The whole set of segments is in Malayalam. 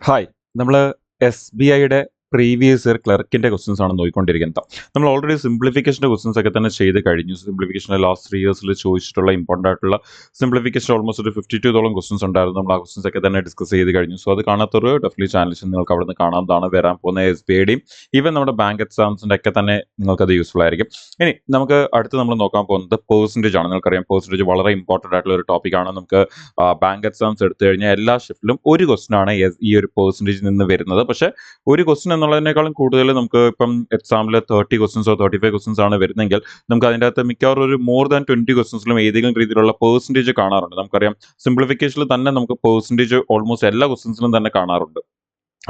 ഹായ്. നമ്മള് എസ്.ബി.ഐയുടെ പ്രീവിയസ് ഇയർ ക്ലർക്കിന്റെ ക്വസ്റ്റ്യൻസ് ആണ് നോക്കിക്കൊണ്ടിരിക്കുന്നത്. നമ്മൾ ഓൾറെഡി സിംപ്ലിഫിക്കേഷന്റെ ക്വസ്റ്റ്യൻസ് ഒക്കെ തന്നെ ചെയ്ത് കഴിഞ്ഞു. സിംപ്ലിഫിക്കേഷന്റെ ലാസ്റ്റ് 3 ഇയേഴ്സിൽ ചോദിച്ചിട്ടുള്ള ഇമ്പോർട്ടന്റ് ആയിട്ടുള്ള സിംപ്ലിഫിക്കേഷൻ ഓൾമോസ്റ്റ് ഒരു 52 ക്വസ്റ്റ്യൻസ് ഉണ്ടായിരുന്നു. നമ്മൾ ആ ക്വസ്റ്റ്യൻസ് ഒക്കെ തന്നെ ഡിസ്കസ് ചെയ്ത് കഴിഞ്ഞു. സോ അത് കാണാത്തൊരു ഡെഫിനറ്റ്ലി ചാനൽ നിങ്ങൾക്ക് അവിടെ നിന്ന് കാണാവുന്നതാണ്. വരാൻ പോകുന്ന എസ്.ബി.ഐയുടെയും ഈവൻ നമ്മുടെ ബാങ്ക് എക്സാംസിന്റെ ഒക്കെ തന്നെ നിങ്ങൾക്ക് അത് യൂസ്ഫുൾ ആയിരിക്കും. ഇനി നമുക്ക് അടുത്ത് നമ്മൾ നോക്കാൻ പോകുന്നത് പെർസെന്റേജ് ആണ്. നിങ്ങൾക്കറിയാം പെർസെന്റേജ് വളരെ ഇമ്പോർട്ടന്റ് ആയിട്ടുള്ള ഒരു ടോപ്പിക്കാണ്. നമുക്ക് ബാങ്ക് എക്സാംസ് എടുത്തു കഴിഞ്ഞാൽ എല്ലാ ഷിഫ്റ്റിലും ഒരു ക്വസ്റ്റൻ ആണ് ഈ ഒരു പെർസെന്റേജിൽ നിന്ന് വരുന്നത്. പക്ഷേ ഒരു ക്വസ്റ്റൻ എന്നുള്ളതിനേക്കാളും കൂടുതൽ നമുക്ക് ഇപ്പം എക്സാമിൽ 30 ക്വസ്റ്റൻസോ 35 ക്വസ്റ്റൻസ് ആണ് വരുന്നെങ്കിൽ നമുക്ക് അതിൻ്റെ അകത്ത് മിക്കവാറും ഒരു മോർ ദാൻ 20 ക്വസ്റ്റൻസിലും ഏതെങ്കിലും രീതിയിലുള്ള പെർസെന്റേജ് കാണാറുണ്ട്. നമുക്കറിയാം സിംപ്ലിഫിക്കേഷനിൽ തന്നെ നമുക്ക് പെർസെന്റേജ് ഓൾമോസ്റ്റ് എല്ലാ ക്വസ്റ്റൻസിലും തന്നെ കാണാറുണ്ട്.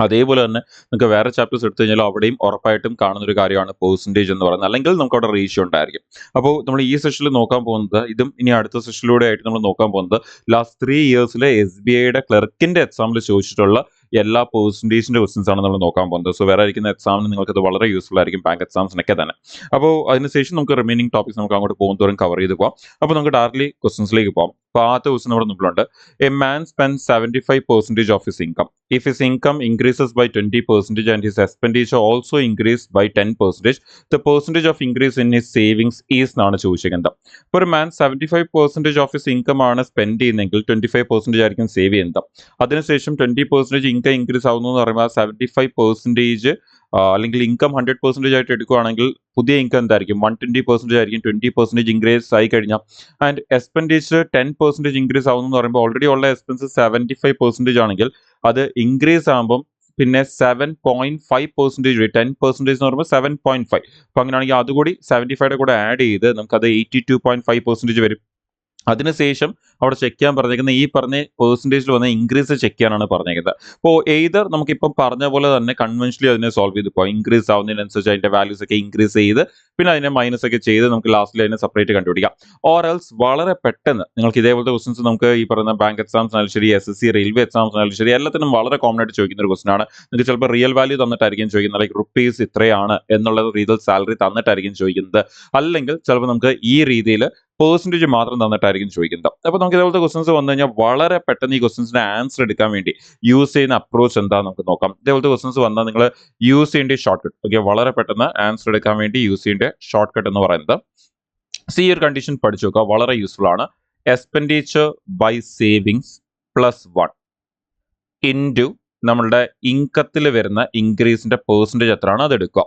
അതേപോലെ തന്നെ നിങ്ങൾക്ക് വേറെ ചാപ്റ്റേഴ്സ് എടുത്തു കഴിഞ്ഞാൽ അവിടെയും ഉറപ്പായിട്ടും കാണുന്ന ഒരു കാര്യമാണ് പെർസെന്റേജ് എന്ന് പറയുന്നത്. അല്ലെങ്കിൽ നമുക്ക് അവിടെ റേഷ്യോ ഉണ്ടായിരിക്കും. അപ്പോൾ നമ്മൾ ഈ സെഷനിൽ നോക്കാൻ പോകുന്നത് ഇതും ഇനി അടുത്ത സെഷനിലൂടെ ആയിട്ട് നമ്മൾ നോക്കാൻ പോകുന്നത് ലാസ്റ്റ് 3 ഇയേഴ്സിലെ എസ്.ബി.ഐയുടെ ക്ലർക്കിന്റെ എക്സാമിൽ ചോദിച്ചിട്ടുള്ള എല്ലാ പെർസെന്റേജിന്റെ ക്വസ്റ്റൻസ് ആണ് നമ്മൾ നോക്കാൻ പോകുന്നത്. സോ വേറെ ഇരിക്കുന്ന എക്സാമിന് നിങ്ങൾക്ക് അത് വളരെ യൂസ്ഫുൾ ആയിരിക്കും, ബാങ്ക് എക്സാംസിനൊക്കെ തന്നെ. അപ്പോൾ അതിനുശേഷം നമുക്ക് റിമൈനിങ് ടോപ്പിക്സ് നമുക്ക് അങ്ങോട്ട് പോകുന്നതോറും കവർ ചെയ്ത് പോകാം. അപ്പോൾ നമുക്ക് ഡയറക്ട്ലി ക്വസ്റ്റൻസിലേക്ക് പോകാം. അപ്പോൾ ആദ്യത്തെ ക്വസ്റ്റൻ നമ്മുടെ മുമ്പിലുണ്ട്. A man spend 75% of his income. If his income increases by 20% and his expenditure also increased by 10%, the percentage of increase in his savings is എന്നാണ് ചോദിച്ചിരിക്കുന്നത്. ഇപ്പോൾ ഒരു മാൻ 75% ഓഫ് ഹിസ് ഇൻകം ആണ് സ്പെൻഡ് ചെയ്യുന്നതെങ്കിൽ 25% ആയിരിക്കും സേവ് ചെയ്യുന്നത്. അതിനുശേഷം 20% ഇൻകം ഇൻക്രീസ് ആവുന്നു എന്ന് പറയുമ്പോൾ 75% അല്ലെങ്കിൽ ഇൻകം 100% ആയിട്ട് എടുക്കുകയാണെങ്കിൽ പുതിയ ഇൻകം എന്തായിരിക്കും? 120% ആയിരിക്കും. 20% ഇൻക്രീസ് ആയി കഴിഞ്ഞാൽ ആൻഡ് എക്സ്പെൻഡിച്ചർ 10% ഇൻക്രീസ് ആവുന്നു എന്ന് പറയുമ്പോൾ ഓൾറെഡി ഉള്ള എക്സ്പെൻസ് 75% ആണെങ്കിൽ അത് ഇൻക്രീസ് ആകുമ്പം പിന്നെ 7.5% 10% എന്ന് പറയുമ്പോൾ 7.5. അപ്പൊ അങ്ങനെയാണെങ്കിൽ അതുകൂടി 75യുടെ കൂടെ ആഡ് ചെയ്ത് നമുക്കത് 82.5% വരും. അതിനുശേഷം അവിടെ ചെക്ക് ചെയ്യാൻ പറഞ്ഞേക്കുന്നത് ഈ പറഞ്ഞ പെർസെൻറ്റേജിൽ വന്ന ഇൻക്രീസ് ചെക്ക് ചെയ്യാനാണ് പറഞ്ഞേക്കുന്നത്. അപ്പോൾ എയ്തർ നമുക്കിപ്പം പറഞ്ഞ പോലെ തന്നെ കൺവെൻഷനലി അതിനെ സോൾവ് ചെയ്ത് പോകാം. ഇൻക്രീസ് ആവുന്നതിനനുസരിച്ച് അതിന്റെ വാല്യൂസ് ഒക്കെ ഇൻക്രീസ് ചെയ്ത് പിന്നെ അതിനെ മൈനസ് ഒക്കെ ചെയ്ത് നമുക്ക് ലാസ്റ്റിൽ അതിനെ സെപ്പറേറ്റ് കണ്ടുപിടിക്കാം. ഓർ എൽസ് വളരെ പെട്ടെന്ന് നിങ്ങൾക്ക് ഇതേപോലത്തെ ക്വസ്റ്റൻസ് നമുക്ക് ഈ പറയുന്ന ബാങ്ക് എക്സാംസിനായാലും ശരി, SSC റെയിൽവേ എക്സാംസിനായാലും ശരി, എല്ലാത്തിനും വളരെ കോമൺ ആയിട്ട് ചോദിക്കുന്ന ഒരു ക്വസ്റ്റൻ ആണ്. നിങ്ങൾക്ക് ചിലപ്പോൾ റിയൽ വാല്യൂ തന്നിട്ടായിരിക്കും ചോദിക്കുന്നത്, ലൈക്ക് റുപ്പീസ് ഇത്രയാണ് എന്നുള്ള റിയൽ സാലറി തന്നിട്ടായിരിക്കും ചോദിക്കുന്നത്. അല്ലെങ്കിൽ ചിലപ്പോൾ നമുക്ക് ഈ രീതിയിൽ പെർസെൻറ്റേജ് മാത്രം തന്നിട്ടായിരിക്കും ചോദിക്കുന്നത്. അപ്പോൾ നമുക്ക് ഇതേപോലത്തെ ക്വസ്റ്റൻസ് വന്നു കഴിഞ്ഞാൽ വളരെ പെട്ടെന്ന് ഈ ക്വസ്റ്റൻസിന്റെ ആൻസർ എടുക്കാൻ വേണ്ടി യൂസ് ചെയ്യുന്ന അപ്രോച്ച് എന്താണെന്ന് നമുക്ക് നോക്കാം. ഇതേപോലത്തെ ക്വസ്റ്റൻസ് വന്നാൽ നിങ്ങൾ യൂസ് ചെയ്യേണ്ട ഷോർട്ട് കട്ട്, ഓക്കെ, വളരെ പെട്ടെന്ന് ആൻസർ എടുക്കാൻ വേണ്ടി യൂസ് ചെയ്യേണ്ട ഷോർട്ട് കട്ട് എന്ന് പറയുന്നത് ഈ ഒരു കണ്ടീഷൻ പഠിച്ചു നോക്കുക, വളരെ യൂസ്ഫുൾ ആണ്. എക്സ്പെൻഡിച്ചർ ബൈ സേവിങ്സ് +1 ഇൻറ്റു നമ്മളുടെ ഇൻകത്തിൽ വരുന്ന ഇൻക്രീസിന്റെ പെർസെൻറ്റേജ് എത്രയാണ് അത് എടുക്കുക,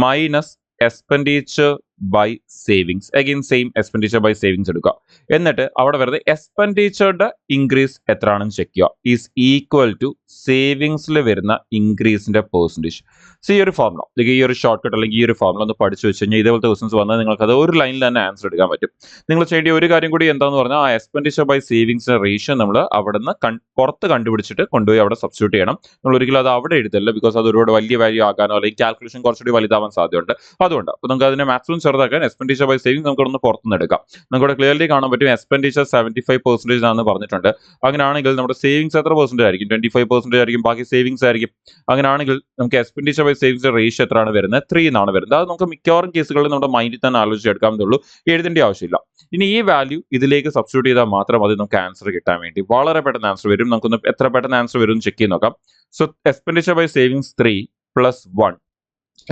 minus expenditure by savings, again same expenditure by savings എടുക്കുക. എന്നിട്ട് അവിടെ വരുന്നത് എക്സ്പെൻഡിച്ചറുടെ ഇൻക്രീസ് എത്രയാണെന്ന് ചെക്ക് ചെയ്യുക, ഈസ് ഈക്വൽ ടു സേവിങ്സിൽ വരുന്ന ഇൻക്രീസിന്റെ പെർസെൻറ്റേജ്. സോ ഈ ഒരു ഫോർമുല, ഈ ഒരു ഷോർട്ട് കട്ട് അല്ലെങ്കിൽ ഈ ഒരു ഫോർമുല ഒന്ന് പഠിച്ചു വെച്ച് കഴിഞ്ഞാൽ ഇതേപോലത്തെ ക്വസ്റ്റൻസ് വന്നാൽ നിങ്ങൾക്ക് അത് ഒരു ലൈനിൽ തന്നെ ആൻസർ എടുക്കാൻ പറ്റും. നിങ്ങൾ ചെയ്യേണ്ട ഒരു കാര്യം കൂടി എന്താണെന്ന് പറഞ്ഞാൽ ആ എക്സ്പെൻഡിച്ചർ ബൈ സേവിങ്സിന്റെ റേഷ്യോ നമ്മൾ അവിടെ നിന്ന് പുറത്ത് കണ്ടുപിടിച്ചിട്ട് കൊണ്ടുപോയി അവിടെ സബ്സ്റ്റിറ്റ്യൂട്ട് ചെയ്യണം. നമ്മൾ ഒരിക്കലും അത് അവിടെ എഴുതല്ല, ബിക്കോസ് അത് ഒരുപാട് വലിയ വാല്യൂ ആകാനോ അല്ലെങ്കിൽ കാൽക്കുലേഷൻ കുറച്ചുകൂടി വലുതാവാൻ സാധ്യതയുണ്ട്. അതുകൊണ്ട് അപ്പോൾ നമുക്ക് അതിനെ മാക്സിമം ചെറുതാക്കാൻ എക്സ്പെൻഡിച്ചർ ബൈ സേവിങ്സ് നമുക്ക് ഒന്ന് പുറത്തുനിന്ന് എടുക്കാം. നമുക്ക് ക്ലിയർലി കാണാൻ പറ്റും എക്സ്പെൻഡിച്ചർ 75% ആണെന്ന് പറഞ്ഞിട്ടുണ്ട്. അങ്ങനെയാണെങ്കിൽ നമ്മുടെ സേവിങ്സ് എത്ര പെർസെൻറ്റേജ് ആയിരിക്കും? 25% ആയിരിക്കും, ബാക്കി സേവിങ്സ് ആയിരിക്കും. അങ്ങനെയാണെങ്കിൽ നമുക്ക് എക്സ്പെൻഡിച്ചർ ബൈ സേവിങ്സ് റേഷ്യോ എത്രയാണ് വരുന്നത്? 3 എന്നാണ് വരുന്നത്. അത് നമുക്ക് മിക്കവാറും കേസുകളിൽ നമ്മുടെ മൈൻഡിൽ തന്നെ ആലോചിച്ചെടുക്കാവുന്നതുള്ളൂ, എഴുതേണ്ട ആവശ്യമില്ല. ഇനി ഈ വാല്യൂ ഇതിലേക്ക് സബ്സ്റ്റിറ്റ്യൂട്ട് ചെയ്താൽ മാത്രം മതി നമുക്ക് ആൻസർ കിട്ടാൻ വേണ്ടി. വളരെ പെട്ടെന്ന് ആൻസർ വരും. നമുക്കൊന്ന് എത്ര പെട്ടെന്ന് ആൻസർ വരും ചെക്ക് ചെയ്ത് നോക്കാം. So expenditure by savings 3 + 1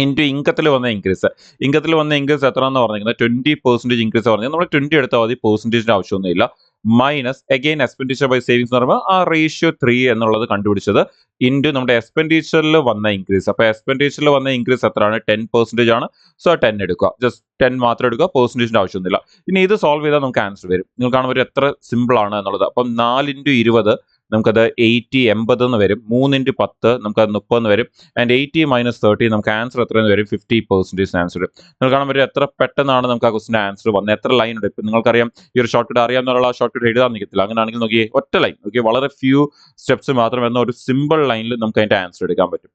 into ഇൻകത്തിൽ വന്ന ഇൻക്രീസ്. ഇൻകത്തിൽ വന്ന ഇൻക്രീസ് എത്ര എന്ന് പറഞ്ഞിരിക്കുന്നത് 20% ഇൻക്രീസ് പറഞ്ഞാൽ നമ്മൾ 20 എടുത്താൽ മതി, പെർസെൻറ്റേജിന്റെ ആവശ്യമൊന്നുമില്ല. Minus again expenditure by savings എന്ന് പറയുമ്പോൾ ആ റേഷ്യോ 3 എന്നുള്ളത് കണ്ടുപിടിച്ചത് ഇൻറ്റു നമ്മുടെ എക്സ്പെൻഡിച്ചറിൽ വന്ന ഇൻക്രീസ്. അപ്പോൾ എക്സ്പെൻഡിച്ചറിൽ വന്ന ഇൻക്രീസ് എത്രയാണ്? 10% ആണ്. സോ 10 എടുക്കുക, ജസ്റ്റ് 10 മാത്രം എടുക്കുക, പെർസെൻറ്റേജിന്റെ ആവശ്യമൊന്നുമില്ല. ഇനി ഇത് സോൾവ് ചെയ്താൽ നമുക്ക് ആൻസർ വരും. നിങ്ങൾ കാണുമ്പോൾ ഒരു എത്ര സിമ്പിൾ ആണ് എന്നുള്ളത്. അപ്പം 4 × 20 നമുക്കത് 80 എന്ന് വരും. 3 × 10 നമുക്കത് 30 വരും. ആൻഡ് 80 - 30 നമുക്ക് ആൻസർ എത്രയെന്ന് വരും? 50% ആൻസർ വരും. നിങ്ങൾ കാണാൻ പറ്റും എത്ര പെട്ടെന്നാണ് നമുക്ക് ആ ക്വസ്റ്റിന്റെ ആൻസർ വന്നത്. എത്ര ലൈൻ ഉണ്ട്? ഇപ്പം നിങ്ങൾക്കറിയാം ഈ ഒരു ഷോർട്ട് കട്ട് അറിയാവുന്ന ആ ഷോർട്ട് കട്ട് എഴുതാൻ നിൽക്കത്തില്ല. അങ്ങനെയാണെങ്കിൽ നോക്കിയേ, ഒറ്റ ലൈൻ, ഓക്കെ, വളരെ ഫ്യൂ സ്റ്റെപ്സ് മാത്രം എന്ന ഒരു സിമ്പിൾ ലൈനിൽ നമുക്ക് അതിന്റെ ആൻസർ എടുക്കാൻ പറ്റും.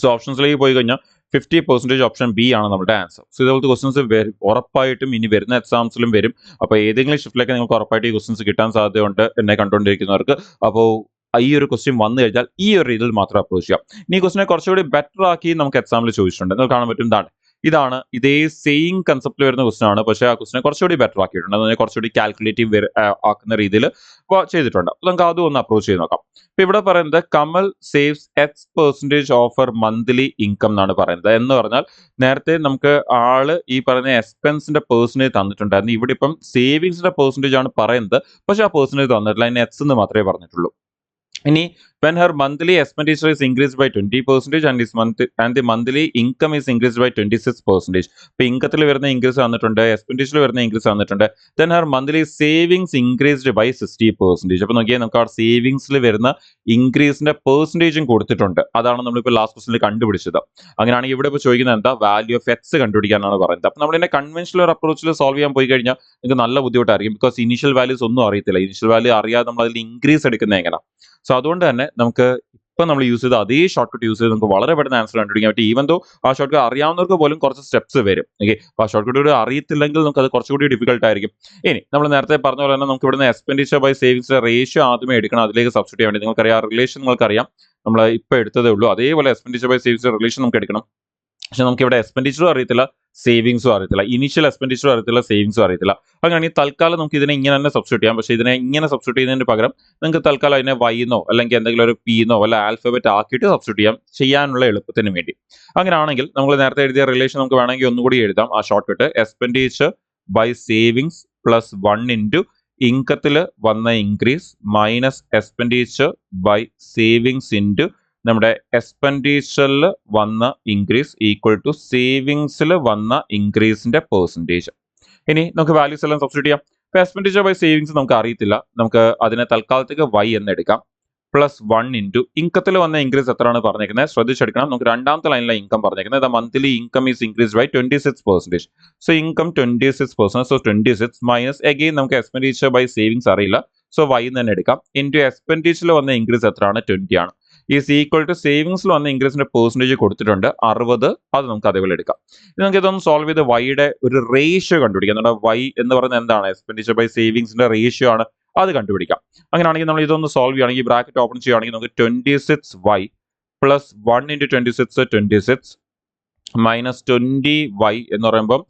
സോ ഓപ്ഷൻസിലേക്ക് പോയി കഴിഞ്ഞാൽ 50% ഓപ്ഷൻ ബി ആണ് നമ്മുടെ ആൻസർ. സോ ഇതുപോലത്തെ ക്വസ്റ്റൻസ് ഉറപ്പായിട്ടും ഇനി വരുന്ന എക്സാംസിലും വരും. അപ്പോൾ ഏതെങ്കിലും ഷിഫ്റ്റിലേക്ക് നിങ്ങൾക്ക് ഉറപ്പായിട്ട് ഈ ക്വസ്റ്റൻസ് കിട്ടാൻ സാധ്യതയുണ്ട് എന്നെ കണ്ടുകൊണ്ടിരിക്കുന്നവർക്ക്. അപ്പോൾ ഈ ഒരു ക്വസ്റ്റ്യൻ വന്നു കഴിഞ്ഞാൽ ഈ ഒരു രീതിയിൽ മാത്രം അപ്രോച്ച് ചെയ്യാം. ഇനി ഈ ക്വസ്റ്റിനെ കുറച്ചുകൂടി ബെറ്റർ ആക്കി നമുക്ക് എക്സാമിൽ ചോദിച്ചിട്ടുണ്ട്. നിങ്ങൾക്ക് കാണാൻ പറ്റും, എന്താണ് ഇതാണ് ഇതേ സെയിം കൺസെപ്റ്റിൽ വരുന്ന ക്വസ്റ്റൻ ആണ്. പക്ഷേ ആ ക്വസ്റ്റിനെ കുറച്ചുകൂടി ബെറ്റർ ആക്കിയിട്ടുണ്ട്. അതിനെ കുറച്ചുകൂടി കാൽക്കുലേറ്റീവ് ആക്കുന്ന രീതിയിൽ ചെയ്തിട്ടുണ്ട്. അപ്പോൾ നമുക്ക് അതും ഒന്ന് അപ്രോച്ച് ചെയ്ത് നോക്കാം. ഇപ്പൊ ഇവിടെ പറയുന്നത് Kamal saves X% of her monthly income എന്നാണ് പറയുന്നത്. എന്ന് പറഞ്ഞാൽ നേരത്തെ നമുക്ക് ആള് ഈ പറയുന്ന എക്സ്പെൻസിന്റെ പെർസെന്റേജ് തന്നിട്ടുണ്ടായിരുന്നു. ഇവിടെ ഇപ്പം സേവിങ്സിന്റെ പെർസെന്റേജ് ആണ് പറയുന്നത്. പക്ഷെ ആ പെർസെന്റേജ് തന്നിട്ടില്ല. അതിന് എക്സ് എന്ന് മാത്രമേ പറഞ്ഞിട്ടുള്ളൂ. ഇനി when her monthly expenditure is increased by 20% and the monthly income is increased by 26%. ഇപ്പൊ ഇൻകത്തിൽ വരുന്ന ഇൻക്രീസ് വന്നിട്ടുണ്ട്, എക്സ്പെൻഡിച്ചറിൽ വരുന്ന ഇൻക്രീസ് വന്നിട്ടുണ്ട്. then her monthly savings increased by 60%. അപ്പൊ നോക്കിയാൽ നമുക്ക് ആ സേവിങ്സിൽ വരുന്ന ഇൻക്രീസിന്റെ പെർസെന്റേജും കൊടുത്തിട്ടുണ്ട്. അതാണ് നമ്മളിപ്പോൾ ലാസ്റ്റ് ക്വസ്റ്റിൽ കണ്ടുപിടിച്ചത്. അങ്ങനെയാണെങ്കിൽ ഇവിടെ ഇപ്പോൾ ചോദിക്കുന്നത് എന്താ, വാല്യൂ ഓഫ് എക്സ് കണ്ടുപിടിക്കാനാണ് പറയുന്നത്. അപ്പൊ നമ്മൾ ഇതിനെ കൺവെൻഷണൽ ഒരു അപ്രോച്ചിൽ സോൾവ് ചെയ്യാൻ പോയി കഴിഞ്ഞാൽ നിങ്ങൾക്ക് നല്ല ബുദ്ധിമുട്ടായിരിക്കും. ബിക്കോസ് ഇനീഷ്യൽ വാല്യൂസ് ഒന്നും അറിയത്തില്ല. ഇനീഷ്യൽ വാല്യൂ അറിയാതെ നമ്മൾ അതിൽ ഇൻക്രീസ് എടുക്കുന്നത് എങ്ങനെ. സോ അതുകൊണ്ട് തന്നെ നമുക്ക് ഇപ്പം നമ്മൾ യൂസ് ചെയ്ത അതേ ഷോർട്ട് കട്ട് യൂസ് ചെയ്ത് നമുക്ക് വളരെ പെട്ടെന്ന് ആൻസർ കണ്ടുപിടിക്കാൻ പറ്റും. ഈവൻ ദോ ആ ഷോർട്ട് കട്ട് അറിയാവുന്നവർക്ക് പോലും കുറച്ച് സ്റ്റെപ്സ് വരും. ഓക്കെ, അപ്പോൾ ആ ഷോർട്ട് കട്ട് അറിയത്തില്ലെങ്കിൽ നമുക്ക് അത് കുറച്ചുകൂടി ഡിഫിക്കൽട്ട് ആയിരിക്കും. ഇനി നമ്മൾ നേരത്തെ പറഞ്ഞ പോലെ തന്നെ നമുക്ക് ഇവിടുന്ന് എക്സ്പെൻഡിച്ചർ ബൈ സേവിങ്സിന്റെ റേഷ്യോ ആദ്യമേ എടുക്കണം. അതിലേക്ക് സബ്സ്റ്റിറ്റ്യൂട്ട് ചെയ്യാൻ വേണ്ടി നിങ്ങൾക്കറിയാം, റിലേഷൻ നിങ്ങൾക്കറിയാം, നമ്മൾ ഇപ്പോൾ എടുത്തതേ ഉള്ളൂ. അതേപോലെ എക്സ്പെൻഡിച്ചർ ബൈ സേവിങ്സിന്റെ റിലേഷൻ നമുക്ക് എടുക്കണം. പക്ഷെ നമുക്ക് ഇവിടെ എക്സ്പെൻഡിച്ചറും അറിയത്തില്ല, സേവിങ്സും അറിയത്തില്ല, ഇനീഷ്യൽ എക്സ്പെൻഡിച്ചറും അറിയത്തില്ല, സേവിങ്സും അറിയത്തില്ല. അങ്ങനെയാണെങ്കിൽ തൽക്കാലം നമുക്ക് ഇതിനെ ഇങ്ങനെ തന്നെ സബ്സ്റ്റിറ്റ്യൂട്ട് ചെയ്യാം. പക്ഷേ ഇതിനെ ഇങ്ങനെ സബ്സ്റ്റിറ്റ്യൂട്ട് ചെയ്യുന്നതിന് പകരം നിങ്ങൾക്ക് തൽക്കാലം അതിനെ വൈന്നോ അല്ലെങ്കിൽ എന്തെങ്കിലും ഒരു പീന്നോ വല്ല ആൽഫബറ്റ് ആക്കിയിട്ട് സബ്സ്റ്റിറ്റ്യൂട്ട് ചെയ്യാനുള്ള എളുപ്പത്തിന് വേണ്ടി. അങ്ങനെയാണെങ്കിൽ നമ്മൾ നേരത്തെ എഴുതിയ റിലേഷൻ നമുക്ക് വേണമെങ്കിൽ ഒന്നുകൂടി എഴുതാം. ആ short cut expenditure by savings plus 1 into ഇൻകത്തിൽ വന്ന increase minus expenditure by savings into നമ്മുടെ എക്സ്പെൻഡിച്ചറിൽ വന്ന ഇൻക്രീസ് ഈക്വൽ ടു സേവിങ്സിൽ വന്ന ഇൻക്രീസിന്റെ പെർസെൻറ്റേജ്. ഇനി നമുക്ക് വാല്യൂസ് എല്ലാം സബ്സ്റ്റിറ്റ്യൂട്ട് ചെയ്യാം. ഇപ്പൊ എക്സ്പെൻഡിച്ചർ ബൈ സേവിങ്സ് നമുക്ക് അറിയത്തില്ല, നമുക്ക് അതിനെ തൽക്കാലത്തേക്ക് y എന്ന് എടുക്കാം. പ്ലസ് 1 ഇൻറ്റു ഇൻകത്തിൽ വന്ന ഇൻക്രീസ് എത്രയാണ് പറഞ്ഞേക്കുന്നത് ശ്രദ്ധിച്ചെടുക്കണം. നമുക്ക് രണ്ടാമത്തെ ലൈനിലെ ഇൻകം പറഞ്ഞേക്കുന്നത് monthly income is increase by 26%. So income 26%. So 26 minus again നമുക്ക് എക്സ്പെൻഡിച്ചർ ബൈ സേവിങ്സ് അറിയില്ല. സോ y എന്ന് തന്നെ എടുക്കാം. ഇൻറ്റു എക്സ്പെൻഡിച്ചറിൽ വന്ന ഇൻക്രീസ് എത്രയാണ് 20 ആണ്. ഈസ് ഈക്വൽ ടു സേവിങ്സിൽ വന്ന ഇൻക്രീസിന്റെ പെർസെന്റേജ് കൊടുത്തിട്ടുണ്ട് 60. അത് നമുക്ക് അതേപോലെ എടുക്കാം. ഇത് നമുക്ക് ഇതൊന്ന് സോൾവ് ചെയ്ത് വൈയുടെ ഒരു റേഷ്യോ കണ്ടുപിടിക്കാം. നമ്മുടെ വൈ എന്ന് പറയുന്നത് എന്താണ്, എക്സ്പെൻഡിച്ചർ ബൈ സേവിങ്സിന്റെ റേഷ്യോ ആണ്, അത് കണ്ടുപിടിക്കാം. അങ്ങനെയാണെങ്കിൽ നമ്മൾ ഇതൊന്ന് സോൾവ് ചെയ്യുകയാണെങ്കിൽ ബ്രാക്കറ്റ് ഓപ്പൺ ചെയ്യുകയാണെങ്കിൽ നമുക്ക് 26y plus 1 into 26 minus 20y എന്ന് പറയുമ്പോൾ